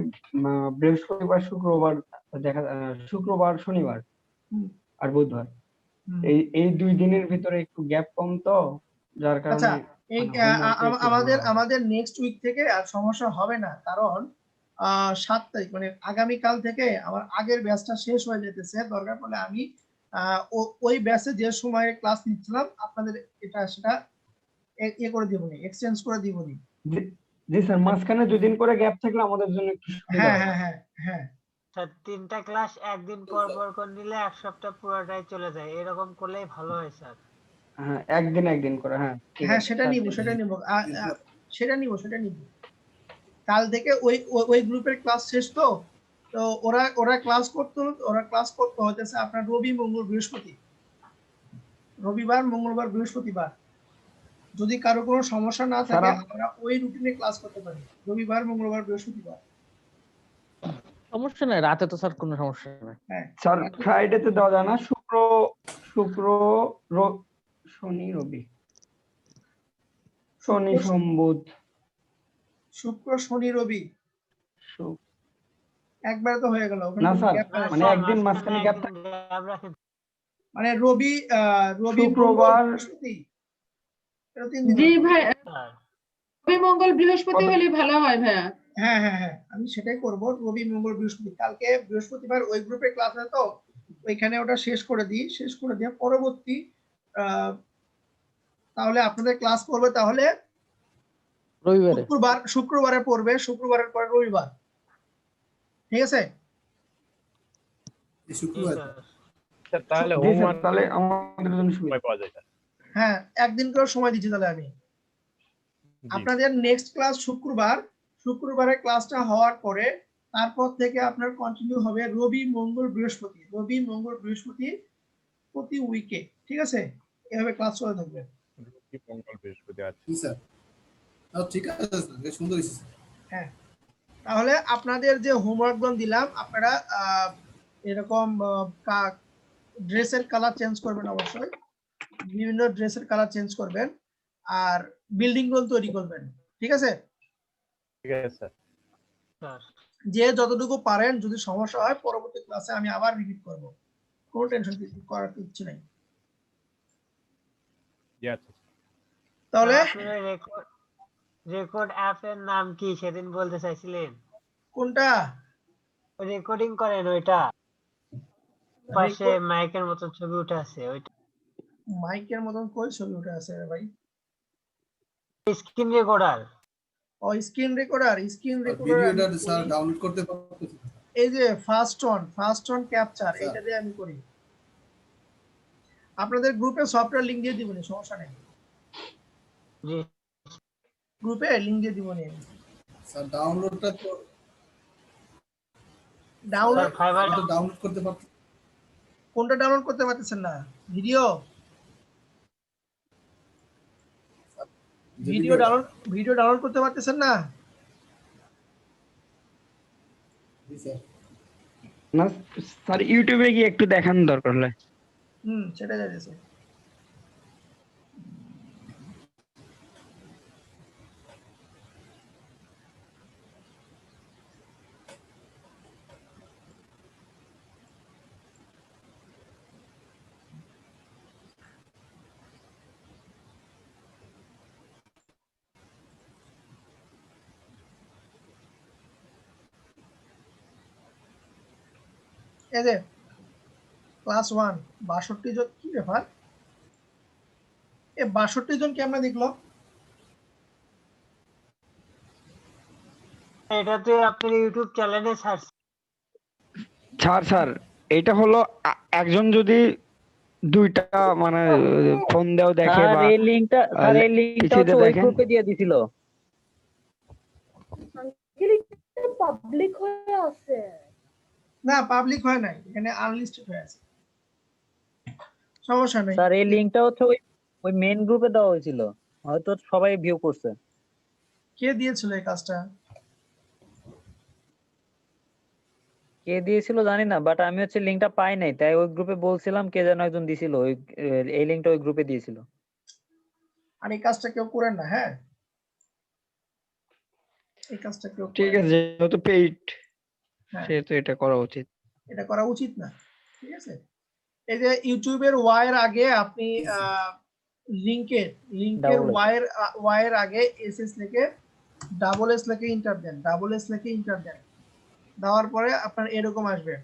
বৃহস্পতিবার শুক্রবার শুক্রবার শনিবার হুম, আর বুধবার, হুম। এই 2 দিনের ভিতরে একটু গ্যাপ কম তো, যার আচ্ছা, কারণে এই আমাদের নেক্সট উইক থেকে আর সমস্যা হবে না, কারণ 7 তারিখ মানে আগামী কাল থেকে আমার আগের ব্যাচটা শেষ হয়ে যেতেছে। দরকার পড়লে আমি ওই ব্যাচে যে সময়ে ক্লাস নিচ্ছিলাম আপনাদের এটা সেটা ইয়ে করে দিবনি, এক্সচেঞ্জ করে দিবনি। জি স্যার, মাঝখানে 2 দিন করে গ্যাপ থাকলে আমাদের জন্য একটু সুবিধা হ্যাঁ হয়। হ্যাঁ হ্যাঁ হ্যাঁ, স্যার 3টা ক্লাস একদিন পর পর করে নিলে এক সপ্তাহ পুরোটাই চলে যায়, এরকম করলেই ভালো হয় স্যার। হ্যাঁ, একদিন করে, হ্যাঁ ঠিক হ্যাঁ আছে সেটা স্যার। নিব, সেটা নিব। কাল থেকে ওই গ্রুপের ক্লাস শেষ তো, তো ওরা ক্লাস করতে হতেছে আপনার রবি মঙ্গল বৃহস্পতি, রবিবার মঙ্গলবার বৃহস্পতিবার। যদি কারো কোনো সমস্যা না স্যার, থাকে আমরা ওই রুটিনে ক্লাস করতে পারি, রবিবার মঙ্গলবার বৃহস্পতিবার। সমস্যা নাই, রাতে তো স্যার কোনো সমস্যা নাই। হ্যাঁ স্যার ফ্রাইডেতে দেওয়া যায় না? শুক্র শনি রবি, শনি সোম বুধ শুক্র শনি রবি শুক- একবারে তো হয়ে গেল, ওখানে না কোনো স্যার, gap নাই। মানে একদিন মাঝখানে গ্যাপ থাকে। গ্যাপ রাখেন। মানে রবি মঙ্গল শুক্রবার বৃহস্পতি, এটা 3 দিন জি হবে। ভাই, স্যার রবি মঙ্গল বৃহস্পতি কত- হলে ভালো হয় ভাইয়া। হ্যাঁ হ্যাঁ হ্যাঁ, আমি সেটাই করব, রবি মঙ্গল বৃহস্পতি। কালকে বৃহস্পতিবার ওই গ্রুপে ক্লাস আছে তো ওইখানে ওটা শেষ করে দিয়ে পরবর্তী আহ, তাহলে আপনাদের ক্লাস করবে তাহলে রবিবারে। শুক্রবারে পড়বে, শুক্রবারের পরে রবিবার, ঠিক আছে? শুক্রবার স্যার স্যার তাহলে জি স্যার, হোমওয়ার্ক তাহলে আমাদের জন্য সুবিধা। সময় পাওয়া যায় স্যার। হ্যাঁ, একদিন করে সময় দিচ্ছি তাহলে আমি। জি আপনাদের নেক্সট ক্লাস শুক্রবার, শুক্রবারের ক্লাসটা হওয়ার পরে তারপর থেকে আপনার কন্টিনিউ হবে রবি মঙ্গল বৃহস্পতি, রবি মঙ্গল বৃহস্পতি প্রতি উইকে, ঠিক আছে? এভাবে ক্লাস চলে থাকবে। রবি, মঙ্গল, বৃহস্পতি। আচ্ছা জি স্যার। ঠিক আছে স্যার, বেশ সুন্দর হয়েছে স্যার। হ্যাঁ, তাহলে আপনাদের যে হোমওয়ার্কগুলো দিলাম আপনারা এরকম ড্রেসের কালার চেঞ্জ করবেন, অবশ্যই বিভিন্ন ড্রেসের কালার চেঞ্জ করবেন, আর বিল্ডিং গুলো তৈরি করবেন, ঠিক আছে? ঠিক আছে স্যার। স্যার যে যতটুকু পারেন, যদি সমস্যা হয় পরবর্তী ক্লাসে আমি আবার রিপিট করব, কোনো টেনশন করার কিছু নাই। জি আচ্ছা। তাহলে আপনার রেকর্ড অ্যাপের নাম কি সেদিন বলতে চাইছিলেন? কোনটা? রেকর্ডিং করেন ওইটা, পাশে মাইকের মতো ছবি উঠে আছে, ওইটা মাইকের মতন কই ছবি উঠে আছে রে ভাই? Screen recorder. ও স্ক্রিন রেকর্ডার, স্ক্রিন আর রেকর্ডার ভিডিওটা স্যার ডাউনলোড করতে পারতেছি না। এই যে ফার্স্ট অন ক্যাপচার, আচ্ছা। এটা দিয়ে আমি করি। আপনাদের গ্রুপে সফটওয়্যার লিংক দিয়ে দিবনি, সমস্যা নেই, জি গ্রুপে লিংক দিয়ে দিবনি। স্যার ডাউনলোডটা তো ডাউনলোড ফাইবার ডাউনলোড করতে পারতেছি কোনটা ডাউনলোড করতে পারতেছেন না? ভিডিও যে ভিডিও ডাউনলোড করতে পারতেছেন না? জি স্যার। না স্যার, ইউটিউবে গিয়ে একটু দেখানো দরকার হলে। সেটা যাইতেছে। এই যে ক্লাস 1 62 জন, কি ব্যাপার? এ 62 জন কেমনে দেখলো? এটা তো আপনার ইউটিউব চ্যানেলে সার্চ। স্যার এটা হলো একজন যদি দুইটা মানে ফোন দেও দেখে স্যার বা এই লিংকটা কিছুতে ওই দেখেন। গ্রুপে দিয়ে দিছিল। পাবলিক হয়ে আছে। না, পাবলিক হয় নাই, এখানে আনলিস্টেড হয়ে আছে, সমস্যা নেই। স্যার এই লিংকটা হচ্ছে ওই মেইন গ্রুপে দেওয়া হয়েছিল, হয়তো সবাই ভিউ করছে। কে দিয়েছিল এই কাজটা? কে দিয়েছিল জানি না, বাট আমি হচ্ছে লিংকটা পাই নাই, তাই ওই গ্রুপে বলছিলাম, কে যেন একজন দিছিল এই লিংকটা ওই গ্রুপে দিয়েছিল। আর এই কাজটা কেউ করেন না, হ্যাঁ, এই কাজটা কেউ ঠিক করেন আছে, যেহেতু পেইড হ্যাঁ, সেহেতু এটা করা উচিত। এটা করা উচিত না, ঠিক আছে? এই যে ইউটিউবের ওয়াই এর আগে আপনি লিংকের Double S। ওয়াই এর আগে এসএস লিখে ডাবল এস লিখে ইন্টার দেন, ডাবল এস লিখে ইন্টার দেন, দেওয়ার পরে আপনার এরকম আসবে।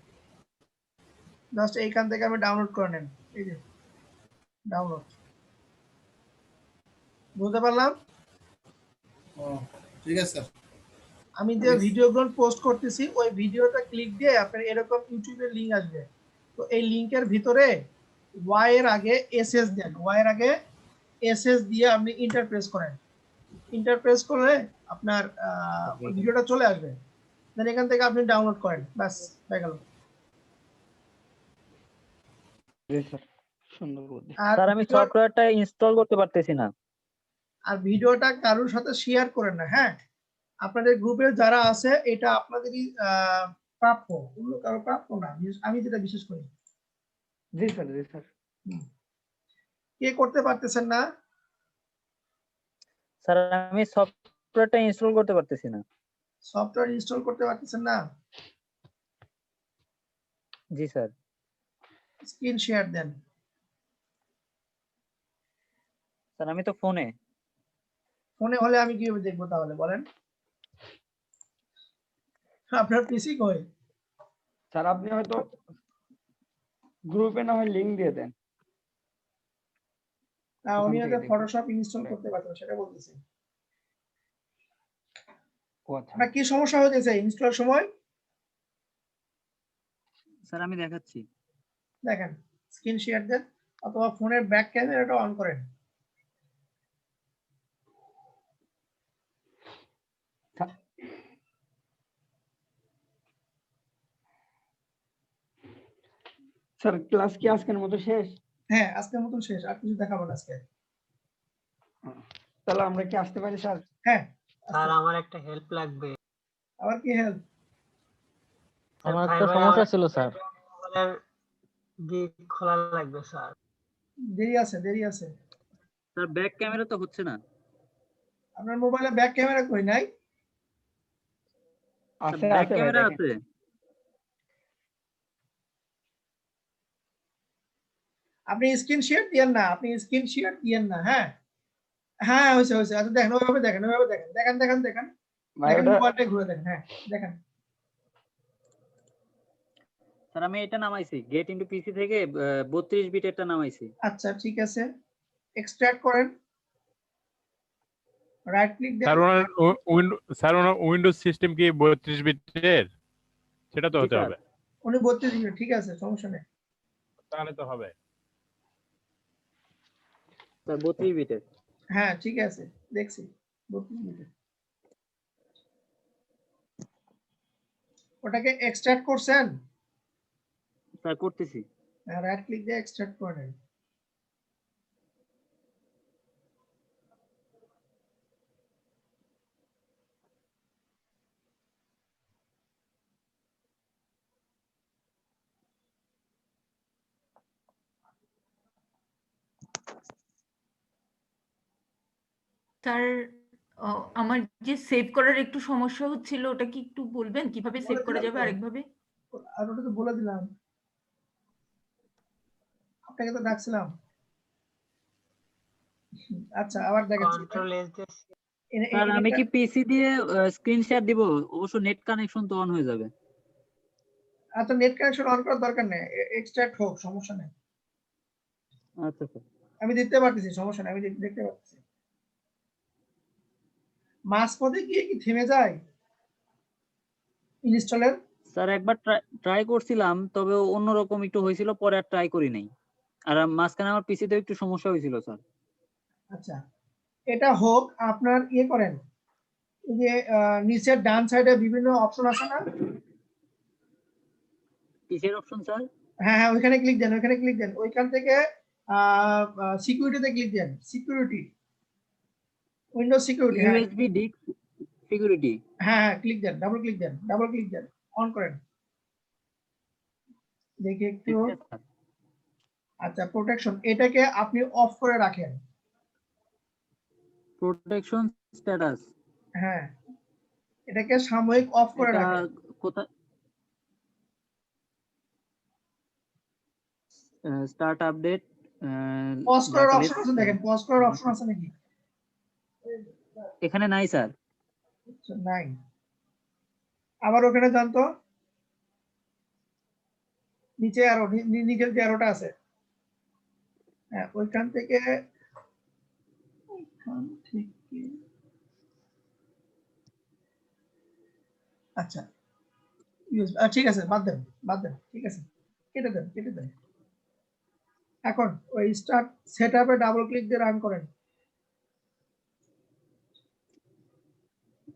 জাস্ট এইখান থেকে আমি ডাউনলোড করে নেন, এই যে ডাউনলোড, বুঝতে পারলাম? ও ঠিক আছে স্যার। আমি যে ভিডিওগুলো পোস্ট করতেছি ওই ভিডিওটা ক্লিক দিয়ে আপনার এরকম ইউটিউবের লিংক আসবে। তো এই লিংকের ভিতরে ওয়াই এর আগে এসএস দেন, ওয়াই এর আগে এসএস দিয়ে আপনি ইন্টারপ্রেস করেন, ইন্টারপ্রেস করলে আপনার ওই ভিডিওটা চলে আসবে, দেন এখান থেকে আপনি ডাউনলোড করেন, ব্যাস হয়ে গেল। সুন্দর বুদ্ধি। আর স্যার আমি সফটওয়্যারটা ইনস্টল করতে পারতেছি না। আর ভিডিওটা কারোর সাথে শেয়ার করেন না, হ্যাঁ, আপনাদের গ্রুপে যারা আছে এটা আপনাদেরই প্রাপ্য, অন্য কারো প্রাপ্য না, আমি যেটা বিশেষ করি। জি স্যার, জি স্যার। কে করতে পারতেছেন না? স্যার আমি সফটওয়্যারটা ইনস্টল করতে পারতেছি না। সফটওয়্যার ইনস্টল করতে পারতেছেন না? জি স্যার। স্ক্রিন শেয়ার দেন। স্যার আমি তো ফোনে হলে আমি কিভাবে দেখবো তাহলে বলেন? আপনার পিসি কই? স্যার আপনি হয়তো গ্রুপে না হয় লিংক দিয়ে দেন। উনি ওখান হয়তো থেকে দেখুন। ফটোশপ ইনস্টল করতে পারতেন, সেটা বলতেছি। ও আচ্ছা। আপনার কি সমস্যা হয়েছে ইনস্টলের সময়? স্যার আমি দেখাচ্ছি। দেখেন, স্ক্রিন শেয়ার দেন অথবা ফোনের ব্যাক ক্যামেরাটা অন করেন। স্যার ক্লাস কি আজকের মতো শেষ? হ্যাঁ আজকের মতন শেষ, আর কিছু দেখাবো না আজকে। তাহলে আমরা কি আসতে পারি স্যার? হ্যাঁ স্যার আমার একটা হেল্প লাগবে। আবার কি হেল্প? আমার ভাই একটা ভাই সমস্যা আমার ছিল স্যার। মোবাইলের দিক খোলা লাগবে স্যার। দেরি আছে, দেরি আছে। স্যার ব্যাক ক্যামেরা তো হচ্ছে না। আপনার মোবাইলে ব্যাক ক্যামেরা কই নাই? আছে ব্যাক আছে ভাই ক্যামেরা দেখেন। আছে। আপনি স্ক্রিন শেয়ার দিয়েন না, আপনি স্ক্রিন শেয়ার দিয়েন না। হ্যাঁ হ্যাঁ হয়েছে হয়েছে। আচ্ছা দেখেন, ওইভাবে দেখেন, ওইভাবে দেখেন, দেখেন দেখেন দেখেন ভাই দেখেন, ওটা মোবাইলটা ঘুরে দেখেন। হ্যাঁ দেখেন। স্যার আমি এটা নামাইছি গেট ইনটু পিসি থেকে 32 বিটেরটা নামাইছি। আচ্ছা ঠিক আছে, এক্সট্রাক্ট করেন, রাইট ক্লিক দেন। স্যার ওনার উইন্ডোজ সিস্টেম কি 32 বিটের? সেটা তো জি হতে স্যার। হবে। উনি 32 মিনিট, ঠিক আছে সমস্যা নেই। তাহলে তো হবে। স্যার 32 বিটের। হ্যাঁ ঠিক আছে, দেখছি 32 মিনিট। ওটাকে এক্সট্রাক্ট করছেন? স্যার করতেছি। হ্যাঁ রাইট ক্লিক দিয়ে এক্সট্রাক্ট করে নেন। স্যার আমার যে সেভ করার একটু সমস্যা হচ্ছিল, ওটা কি একটু বলবেন কিভাবে সেভ বলে করা দিলাম যাবে তো, আরেকভাবে? আর ওটা তো বলে দিলাম, আপনাকে তো ডাকছিলাম। আচ্ছা আবার দেখাচ্ছি। কন্ট্রোল এস দিয়ে স্যার আমি কি পিসি দিয়ে স্ক্রিন শেয়ার দিব? অবশ্য নেট কানেকশন তো অন হয়ে যাবে। আচ্ছা নেট কানেকশন অন করার দরকার নেই, এক্সট্রাক্ট হোক, সমস্যা নেই। আচ্ছা স্যার। আমি দেখতে পারতেছি, সমস্যা নেই, আমি দেখতে পাচ্ছি। মাঝপথে গিয়ে কি থেমে যায় ইনস্টলের? স্যার একবার ট্রাই করছিলাম, তবে অন্যরকম একটু হয়েছিল, পরে আর ট্রাই করি নাই। আর মাঝখানে আমার পিসিতে একটু সমস্যা হয়েছিল স্যার। আচ্ছা এটা হোক, আপনার ইয়ে করেন, এই যে নিচের ডান সাইডে বিভিন্ন অপশন আছে না? কিসের অপশন স্যার? হ্যাঁ হ্যাঁ ওইখানে ক্লিক দেন, ওইখানে ক্লিক দেন, ওইখান থেকে সিকিউরিটিতে ক্লিক দেন, সিকিউরিটি, উইন্ডোজ সিকিউরিটি। হ্যাঁ ইউএসবি ডিস্ক সিকিউরিটি। হ্যাঁ হ্যাঁ ক্লিক দেন, ডাবল ক্লিক দেন, ডাবল ক্লিক দেন, অন করেন দেখি একটু। আচ্ছা প্রোটেকশন, এটাকে আপনি অফ করে রাখেন। Protection status. হ্যাঁ এটাকে সাময়িক অফ করে এটা রাখেন। কোথায়? Start update. পজ করার অপশন আছে, দেখেন পজ করার অপশন আছে নাকি? এখানে নাই স্যার। নাই। আবার ওখানে যান তো, নিচে আরো, নিচের যে আরোটা আছে, হ্যাঁ ওইখান থেকে, আচ্ছা ঠিক আছে, বাদ দেন বাদ দেন, ঠিক আছে কেটে দেন কেটে দেন। এখন ওই স্টার্ট সেটআপে ডাবল ক্লিক দিয়ে রান করেন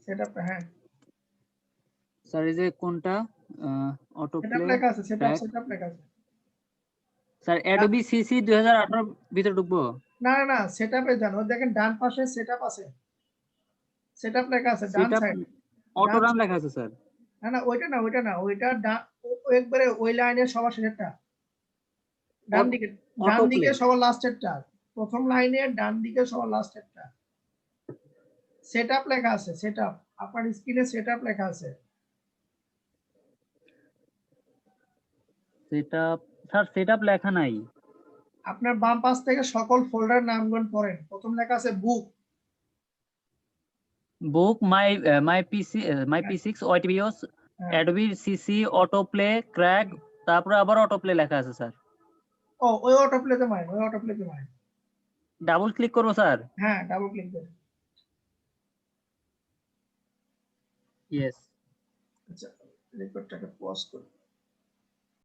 সেটআপে। হ্যাঁ স্যার এই যে কোনটা অটো সেটআপ প্লে লেখা আছে, সেটআপ লেখা আছে। স্যার অ্যাডোবি সিসি 2018 ভিতরে ঢুকবো? না না না সেটআপে যান, ওই দেখেন ডান পাশে সেটআপ আছে, সেটআপ লেখা আছে ডান সেটআপ সাইড। অটো রান লেখা আছে স্যার। না না ওইটা না, ওইটা না, ওইটা একবারে ওই লাইনের সবার শেষেরটা, ডান দিকে, ডান দিকে সবার লাস্টেরটা, প্রথম লাইনের ডান দিকে সবার লাস্টেরটা সেটআপ লেখা আছে। সেটআপ, আপনার স্ক্রিনে সেটআপ লেখা আছে। সেটআপ স্যার, সেটআপ লেখা নাই। আপনার বাম পাশ থেকে সকল ফোল্ডার নামগুলো পড়েন, প্রথম লেখা আছে book. Book, my PC, my পি6, ওয়াইটিবিওস, Adobe CC, auto play, crack, তারপরে আবার অটো প্লে লেখা আছে স্যার। ও ওই অটো প্লেতে মারেন, ওই অটো প্লেতে মারেন। ডাবল ক্লিক করবো স্যার? হ্যাঁ ডাবল ক্লিক দেন। ইয়েস। আচ্ছা রেকর্ডটাকে পজ করুন।